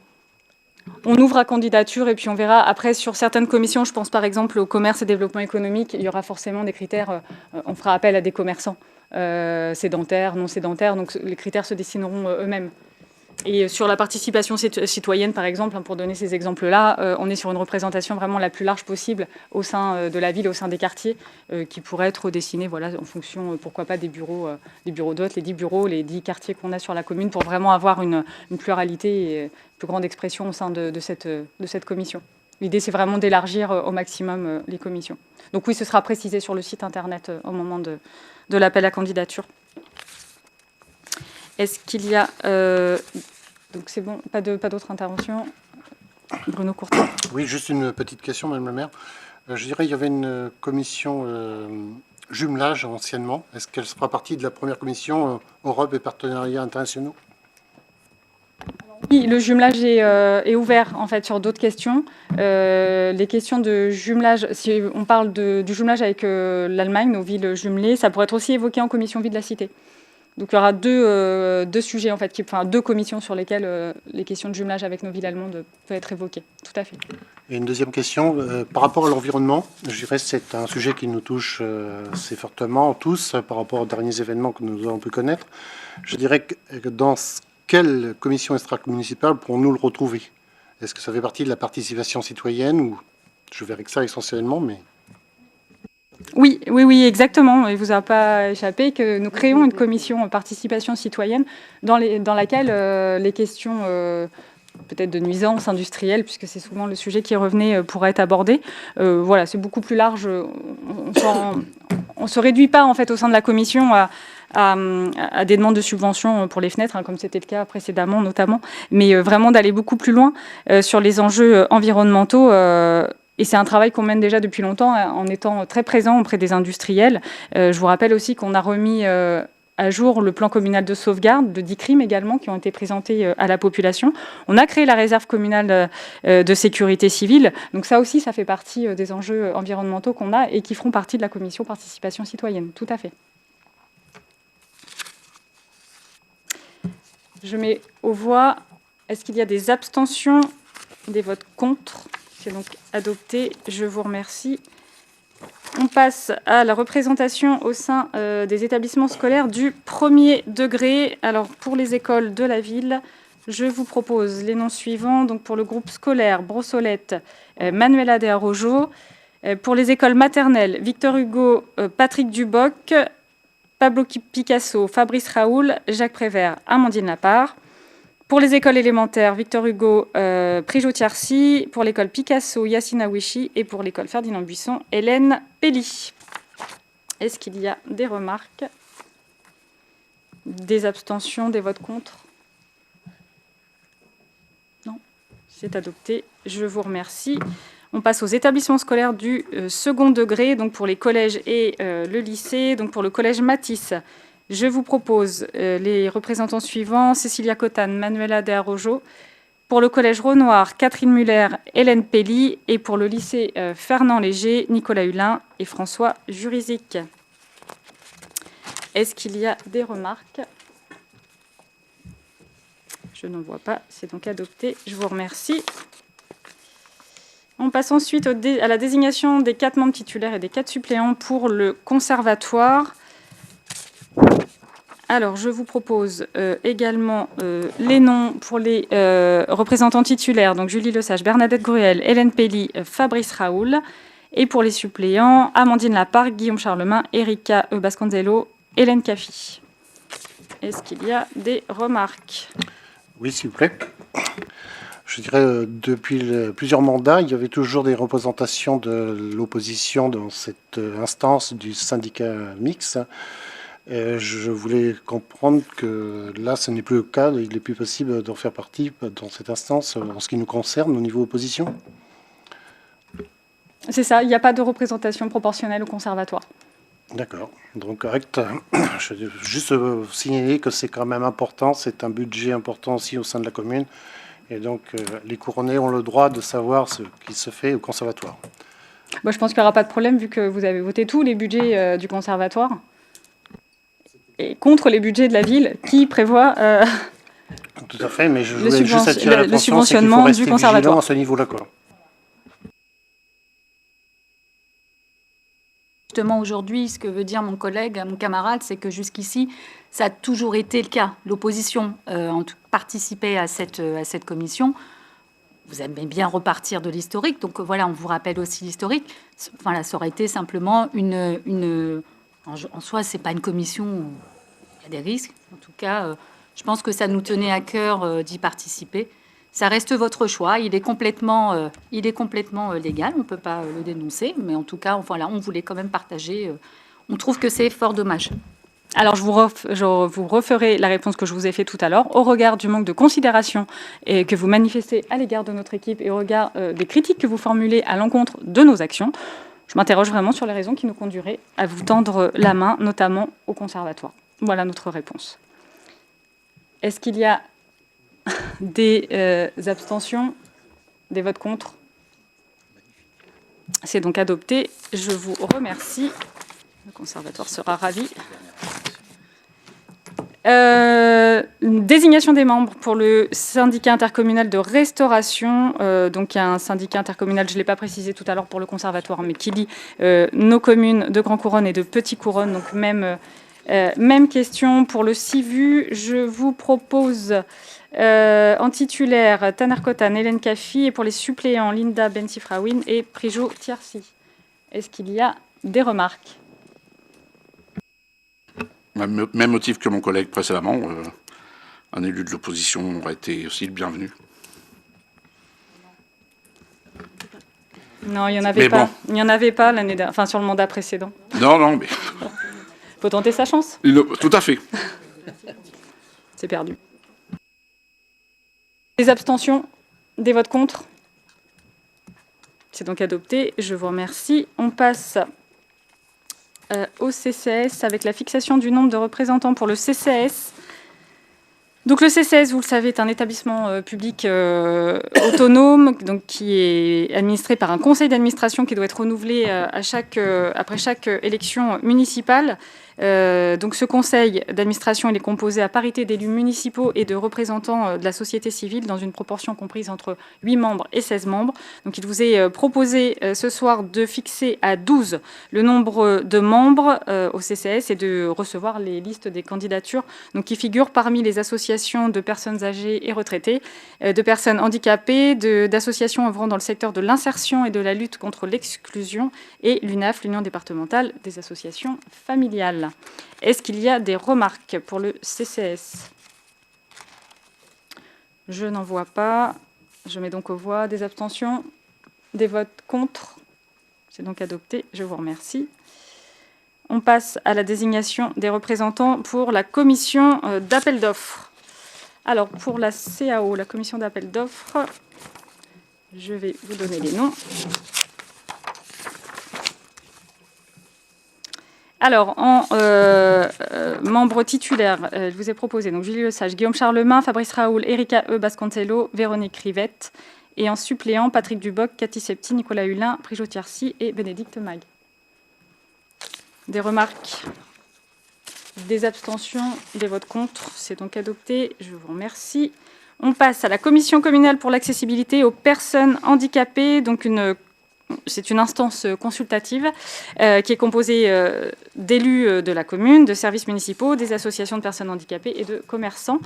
On ouvre à candidature et puis on verra. Après, sur certaines commissions, je pense par exemple au commerce et développement économique, il y aura forcément des critères. On fera appel à des commerçants sédentaires, non sédentaires, donc les critères se dessineront eux-mêmes. Et sur la participation citoyenne, par exemple, pour donner ces exemples-là, on est sur une représentation vraiment la plus large possible au sein de la ville, au sein des quartiers, qui pourrait être dessinée en fonction, pourquoi pas, des bureaux d'hôtes, les 10 bureaux, les 10 quartiers qu'on a sur la commune, pour vraiment avoir une pluralité et une plus grande expression au sein de cette commission. L'idée, c'est vraiment d'élargir au maximum les commissions. Donc oui, ce sera précisé sur le site Internet au moment de l'appel à candidature. Est-ce qu'il y a... donc c'est bon, pas d'autres interventions. Bruno Courtin. Oui, juste une petite question, Madame la maire. Je dirais qu'il y avait une commission jumelage anciennement. Est-ce qu'elle fera partie de la première commission Europe et partenariats internationaux ? Oui, le jumelage est ouvert en fait sur d'autres questions. Les questions de jumelage, si on parle du jumelage avec l'Allemagne, nos villes jumelées, ça pourrait être aussi évoqué en commission vie de la cité. Donc il y aura deux sujets, en fait, deux commissions sur lesquelles les questions de jumelage avec nos villes allemandes peuvent être évoquées. Tout à fait. Et une deuxième question, par rapport à l'environnement, je dirais que c'est un sujet qui nous touche assez fortement tous par rapport aux derniers événements que nous avons pu connaître. Je dirais que dans quelle commission extra-municipale pourrons-nous le retrouver ? Est-ce que ça fait partie de la participation citoyenne ou je verrai que ça essentiellement, mais... Oui, exactement. Il ne vous a pas échappé que nous créons une commission participation citoyenne dans laquelle les questions peut-être de nuisances industrielles, puisque c'est souvent le sujet qui revenait, pourraient être abordées. Voilà, c'est beaucoup plus large. On ne se réduit pas en fait au sein de la commission à des demandes de subventions pour les fenêtres, comme c'était le cas précédemment notamment, mais vraiment d'aller beaucoup plus loin sur les enjeux environnementaux. Et c'est un travail qu'on mène déjà depuis longtemps en étant très présent auprès des industriels. Je vous rappelle aussi qu'on a remis à jour le plan communal de sauvegarde, de 10 crimes également, qui ont été présentés à la population. On a créé la réserve communale de sécurité civile. Donc ça aussi, ça fait partie des enjeux environnementaux qu'on a et qui feront partie de la commission participation citoyenne. Tout à fait. Je mets aux voix. Est-ce qu'il y a des abstentions, des votes contre ? C'est donc adopté. Je vous remercie. On passe à la représentation au sein des établissements scolaires du premier degré. Alors, pour les écoles de la ville, je vous propose les noms suivants. Donc, pour le groupe scolaire Brossolette, Manuela de Arrojo. Pour les écoles maternelles, Victor Hugo, Patrick Duboc, Pablo Picasso, Fabrice Raoul, Jacques Prévert, Amandine Lapart. Pour les écoles élémentaires, Victor Hugo, Prijo-Tiarcy. Pour l'école Picasso, Yassine Aouichi. Et pour l'école Ferdinand Buisson, Hélène Pelly. Est-ce qu'il y a des remarques, des abstentions, des votes contre ? Non, c'est adopté. Je vous remercie. On passe aux établissements scolaires du second degré, donc pour les collèges et le lycée. Donc pour le collège Matisse, je vous propose les représentants suivants. Cécilia Cotane, Manuela de Arrojo. Pour le collège Renoir, Catherine Muller, Hélène Pelly. Et pour le lycée Fernand Léger, Nicolas Hulin et François Jurizic. Est-ce qu'il y a des remarques ? Je n'en vois pas. C'est donc adopté. Je vous remercie. On passe ensuite à la désignation des 4 membres titulaires et des 4 suppléants pour le conservatoire. Alors, je vous propose également les noms pour les représentants titulaires. Donc, Julie Lesage, Bernadette Gruel, Hélène Pelly, Fabrice Raoul. Et pour les suppléants, Amandine Lapart, Guillaume Charlemagne, Erika Basconzello, Hélène Caffi. Est-ce qu'il y a des remarques ? Oui, s'il vous plaît. Je dirais, depuis plusieurs mandats, il y avait toujours des représentations de l'opposition dans cette instance du syndicat mixte. Je voulais comprendre que là, ce n'est plus le cas, il n'est plus possible d'en faire partie dans cette instance en ce qui nous concerne au niveau opposition. C'est ça, il n'y a pas de représentation proportionnelle au conservatoire. D'accord, donc correct. Je vais juste signaler que c'est quand même important, c'est un budget important aussi au sein de la commune, et donc les couronnés ont le droit de savoir ce qui se fait au conservatoire. Je pense qu'il n'y aura pas de problème vu que vous avez voté tous les budgets du conservatoire et contre les budgets de la ville qui prévoient Tout à fait, mais je voulais juste attirer le l'attention, subventionnement c'est qu'il faut du rester conservatoire. vigilant à ce niveau-là, quoi. Justement, aujourd'hui, ce que veut dire mon collègue, mon camarade, c'est que jusqu'ici, ça a toujours été le cas. L'opposition participait à cette commission. Vous aimez bien repartir de l'historique, donc voilà, on vous rappelle aussi l'historique. Voilà, ça aurait été simplement en soi, c'est pas une commission où il y a des risques. En tout cas, je pense que ça nous tenait à cœur d'y participer. Ça reste votre choix. Il est complètement légal. On ne peut pas le dénoncer, mais en tout cas, voilà, on voulait quand même partager. On trouve que c'est fort dommage. Alors, je vous referai la réponse que je vous ai faite tout à l'heure. Au regard du manque de considération et que vous manifestez à l'égard de notre équipe et au regard des critiques que vous formulez à l'encontre de nos actions, je m'interroge vraiment sur les raisons qui nous conduiraient à vous tendre la main, notamment au conservatoire. Voilà notre réponse. Est-ce qu'il y a des abstentions, des votes contre? C'est donc adopté. Je vous remercie. Le conservatoire sera ravi. Désignation des membres pour le syndicat intercommunal de restauration. Donc, il y a un syndicat intercommunal, je ne l'ai pas précisé tout à l'heure pour le conservatoire, mais qui lie nos communes de Grand Couronne et de Petit Couronne. Donc, même question pour le CIVU. Je vous propose en titulaire Taner Kotan, Hélène Kafi, et pour les suppléants Linda Bentifraouen et Prijo Tiersi. Est-ce qu'il y a des remarques? Même motif que mon collègue précédemment. Un élu de l'opposition aurait été aussi le bienvenu. Non, il n'y en avait pas. Bon. Il n'y en avait pas l'année dernière, enfin sur le mandat précédent. Non, mais... Faut tenter sa chance. Tout à fait. C'est perdu. Des abstentions? Des votes contre? C'est donc adopté. Je vous remercie. On passe au CCAS avec la fixation du nombre de représentants pour le CCAS. Donc le CCAS, vous le savez, est un établissement public autonome, donc qui est administré par un conseil d'administration qui doit être renouvelé après chaque élection municipale. Donc ce conseil d'administration, il est composé à parité d'élus municipaux et de représentants de la société civile dans une proportion comprise entre 8 membres et 16 membres. Donc il vous est proposé ce soir de fixer à 12 le nombre de membres au CCAS et de recevoir les listes des candidatures donc, qui figurent parmi les associations de personnes âgées et retraitées, de personnes handicapées, d'associations œuvrant dans le secteur de l'insertion et de la lutte contre l'exclusion et l'UNAF, l'Union départementale des associations familiales. Est-ce qu'il y a des remarques pour le CCAS? Je n'en vois pas. Je mets donc aux voix. Des abstentions? Des votes contre? C'est donc adopté. Je vous remercie. On passe à la désignation des représentants pour la commission d'appel d'offres. Alors, pour la CAO, la commission d'appel d'offres, je vais vous donner les noms. Alors, en membres titulaires, je vous ai proposé donc Julie Lesage, Guillaume Charlemagne, Fabrice Raoul, Erika Basconcello, Véronique Rivette. Et en suppléant, Patrick Duboc, Cathy Septi, Nicolas Hulin, Prijo Tiersi et Bénédicte Mag. Des remarques? Des abstentions? Des votes contre? C'est donc adopté. Je vous remercie. On passe à la commission communale pour l'accessibilité aux personnes handicapées. Donc c'est une instance consultative qui est composée d'élus de la commune, de services municipaux, des associations de personnes handicapées et de commerçants.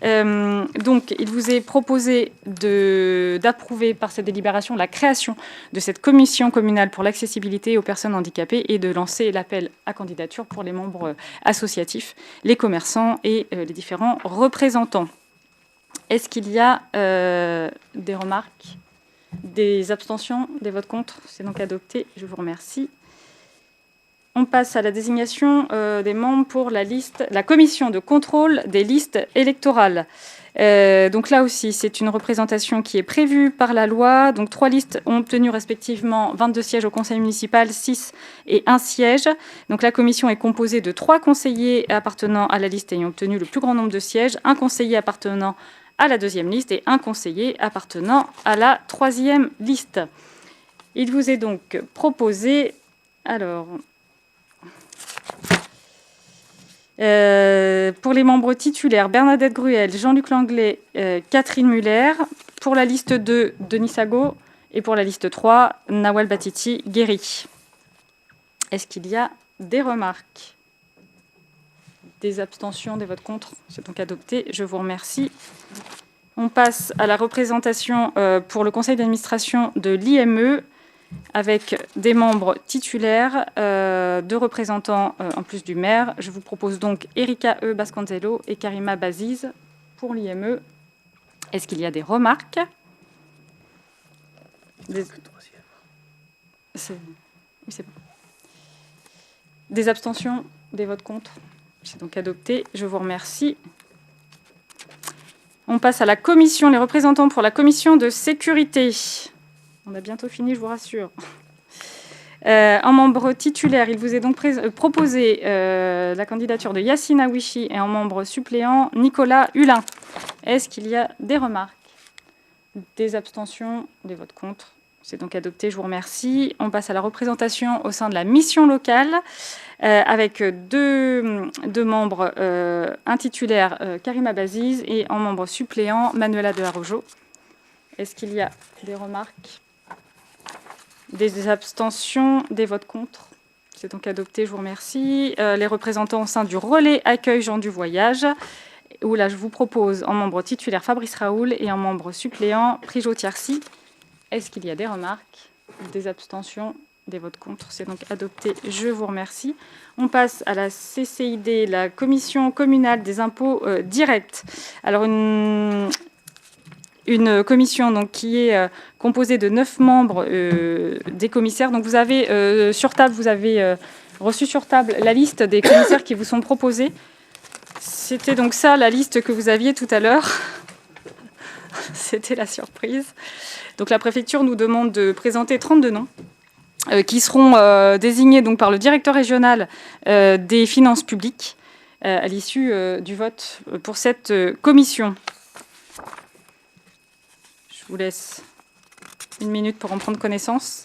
Donc, il vous est proposé d'approuver par cette délibération la création de cette commission communale pour l'accessibilité aux personnes handicapées et de lancer l'appel à candidature pour les membres associatifs, les commerçants et les différents représentants. Est-ce qu'il y a des remarques? Des abstentions, des votes contre? C'est donc adopté. Je vous remercie. On passe à la désignation des membres pour la commission de contrôle des listes électorales. Donc là aussi, c'est une représentation qui est prévue par la loi. Donc 3 listes ont obtenu respectivement 22 sièges au conseil municipal, 6 et 1 siège. Donc la commission est composée de 3 conseillers appartenant à la liste ayant obtenu le plus grand nombre de sièges, un conseiller appartenant à la 2e liste et un conseiller appartenant à la 3e liste. Il vous est donc proposé... Alors... pour les membres titulaires, Bernadette Gruel, Jean-Luc Langlais, Catherine Muller. Pour la liste 2, Denis Sago. Et pour la liste 3, Nawal Batiti Guéry. Est-ce qu'il y a des remarques? Des abstentions, des votes contre? C'est donc adopté. Je vous remercie. On passe à la représentation pour le conseil d'administration de l'IME, avec des membres titulaires, 2 représentants en plus du maire. Je vous propose donc Erika E. Bascanzello et Karima Baziz pour l'IME. Est-ce qu'il y a des remarques? Des abstentions, des votes contre? C'est donc adopté. Je vous remercie. On passe à la commission, les représentants pour la commission de sécurité. On a bientôt fini, je vous rassure. En membre titulaire, il vous est donc proposé la candidature de Yassine Aouichi et en membre suppléant, Nicolas Hulin. Est-ce qu'il y a des remarques? Des abstentions, des votes contre? C'est donc adopté, je vous remercie. On passe à la représentation au sein de la mission locale, avec deux membres, un titulaire, Karima Baziz, et en membre suppléant, Manuela de Arrojo. Est-ce qu'il y a des remarques? Des abstentions, des votes contre? C'est donc adopté, je vous remercie. Les représentants au sein du relais accueil gens du voyage, où là je vous propose en membre titulaire Fabrice Raoul et en membre suppléant Prijo Tiercy. Est-ce qu'il y a des remarques? Des abstentions, des votes contre? C'est donc adopté, je vous remercie. On passe à la CCID, la Commission communale des impôts directs. Alors une commission donc, qui est composée de 9 membres des commissaires. Donc vous avez sur table, vous avez reçu sur table la liste des commissaires qui vous sont proposés. C'était donc ça la liste que vous aviez tout à l'heure. C'était la surprise. Donc la préfecture nous demande de présenter 32 noms qui seront désignés donc, par le directeur régional des finances publiques à l'issue du vote pour cette commission. Je vous laisse 1 minute pour en prendre connaissance.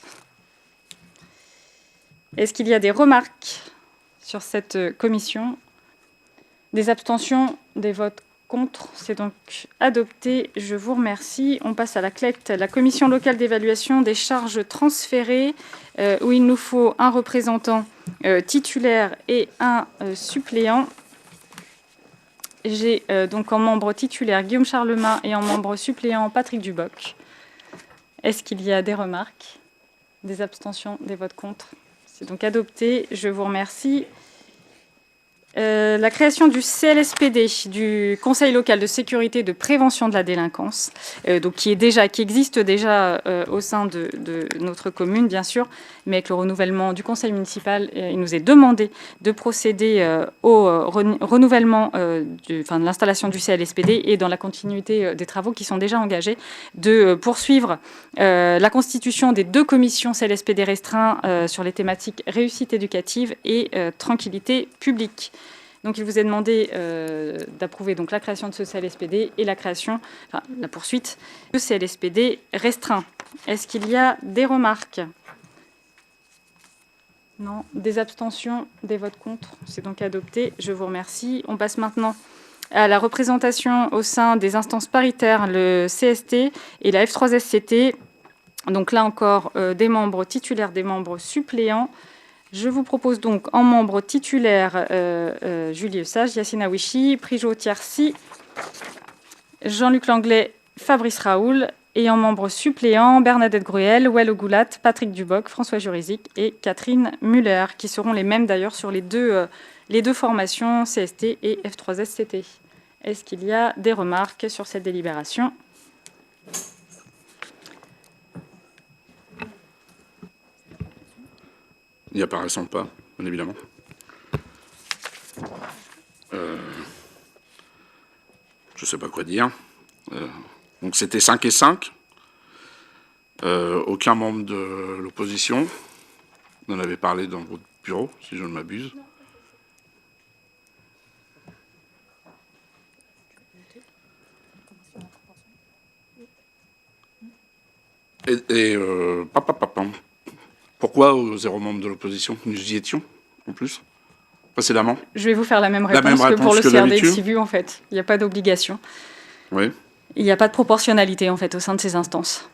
Est-ce qu'il y a des remarques sur cette commission? Des abstentions, des votes contre? C'est donc adopté. Je vous remercie. On passe à la CLET, la commission locale d'évaluation des charges transférées, où il nous faut un représentant titulaire et un suppléant. J'ai donc en membre titulaire Guillaume Charlemagne et en membre suppléant Patrick Duboc. Est-ce qu'il y a des remarques? Des abstentions, des votes contre? C'est donc adopté. Je vous remercie. La création du CLSPD, du Conseil local de sécurité et de prévention de la délinquance, donc qui existe déjà au sein de notre commune, bien sûr, mais avec le renouvellement du conseil municipal, il nous est demandé de procéder au renouvellement de l'installation du CLSPD et dans la continuité des travaux qui sont déjà engagés, de poursuivre la constitution des 2 commissions CLSPD restreints sur les thématiques réussite éducative et tranquillité publique. Donc, il vous est demandé d'approuver donc la création de ce CLSPD et la poursuite de CLSPD restreint. Est-ce qu'il y a des remarques? Non. Des abstentions, des votes contre? C'est donc adopté. Je vous remercie. On passe maintenant à la représentation au sein des instances paritaires, le CST et la F3SCT. Donc là encore, des membres titulaires, des membres suppléants. Je vous propose donc en membre titulaire Julie Sage, Yassine Aouichi, Prijo Tiercy, Jean-Luc Langlais, Fabrice Raoul, et en membre suppléant Bernadette Gruel, Wello Goulat, Patrick Duboc, François Jurizic et Catherine Muller, qui seront les mêmes d'ailleurs sur les deux formations CST et F3SCT. Est-ce qu'il y a des remarques sur cette délibération? N'y apparaissant pas, bien évidemment. Je ne sais pas quoi dire. Donc c'était 5 et 5. Aucun membre de l'opposition. Vous en avez parlé dans votre bureau, si je ne m'abuse. Pourquoi 0 membre de l'opposition? Nous y étions, en plus, précédemment. Je vais vous faire la même réponse que pour le CRDXIVU, en fait. Il n'y a pas d'obligation. Oui. Il n'y a pas de proportionnalité, en fait, au sein de ces instances.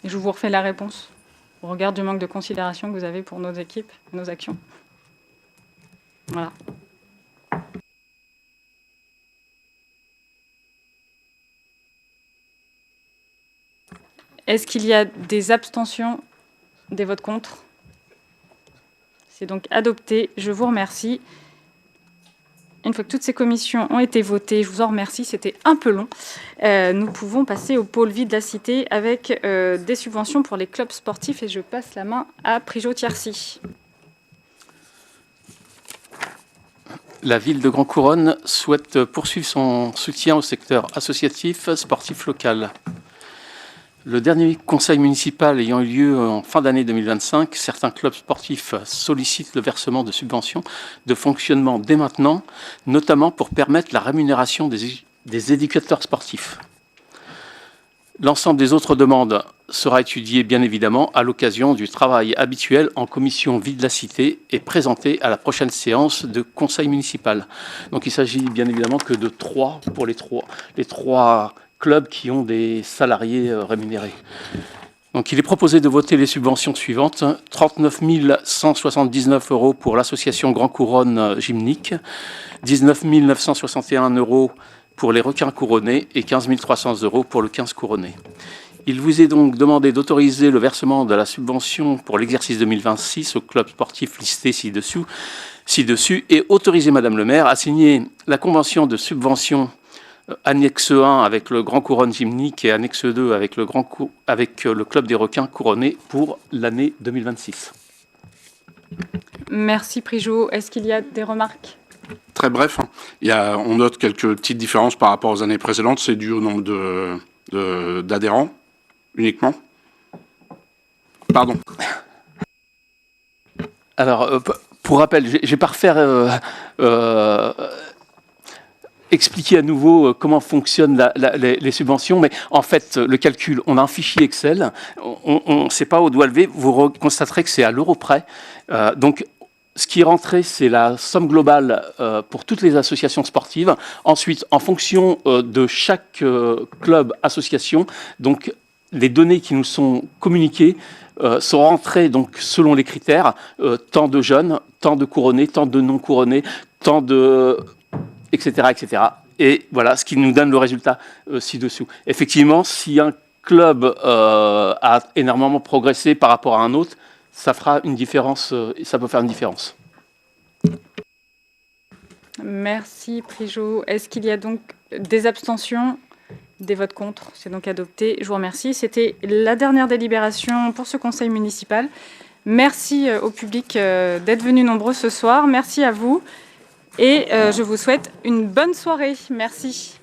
Et je vous refais la réponse, au regard du manque de considération que vous avez pour nos équipes, nos actions. Voilà. Est-ce qu'il y a des abstentions, des votes contre? C'est donc adopté. Je vous remercie. Une fois que toutes ces commissions ont été votées, je vous en remercie, c'était un peu long. Nous pouvons passer au pôle vie de la cité avec des subventions pour les clubs sportifs et je passe la main à Prigeau-Thiercy. La ville de Grand Couronne souhaite poursuivre son soutien au secteur associatif sportif local. Le dernier conseil municipal ayant eu lieu en fin d'année 2025, certains clubs sportifs sollicitent le versement de subventions de fonctionnement dès maintenant, notamment pour permettre la rémunération des éducateurs sportifs. L'ensemble des autres demandes sera étudié bien évidemment à l'occasion du travail habituel en commission vie de la cité et présenté à la prochaine séance de conseil municipal. Donc il s'agit bien évidemment que de 3 pour les trois clubs qui ont des salariés rémunérés. Donc il est proposé de voter les subventions suivantes. 39 179 € pour l'association Grand Couronne Gymnique, 19 961 € pour les requins couronnés et 15 300 € pour le 15 couronné. Il vous est donc demandé d'autoriser le versement de la subvention pour l'exercice 2026 au club sportif listé ci-dessus et autoriser Madame le maire à signer la convention de subvention annexe 1 avec le Grand Couronne Gymnique et annexe 2 avec le club des requins couronnés pour l'année 2026. Merci Prigeau. Est-ce qu'il y a des remarques? Très bref, on note quelques petites différences par rapport aux années précédentes. C'est dû au nombre d'adhérents uniquement. Pardon. Alors, pour rappel, je ne vais pas refaire expliquer à nouveau comment fonctionnent les subventions, mais en fait, le calcul, on a un fichier Excel, on ne sait pas au doigt levé, vous constaterez que c'est à l'euro près. Donc, ce qui est rentré, c'est la somme globale pour toutes les associations sportives. Ensuite, en fonction de chaque club, association, donc les données qui nous sont communiquées sont rentrées donc, selon les critères, tant de jeunes, tant de couronnés, tant de non couronnés, tant de... etc., etc. Et voilà ce qui nous donne le résultat ci-dessous. Effectivement, si un club a énormément progressé par rapport à un autre, ça fera une différence, ça peut faire une différence. Merci Prigeau. Est-ce qu'il y a donc des abstentions, des votes contre? C'est donc adopté. Je vous remercie. C'était la dernière délibération pour ce conseil municipal. Merci au public d'être venu nombreux ce soir. Merci à vous. Et je vous souhaite une bonne soirée. Merci.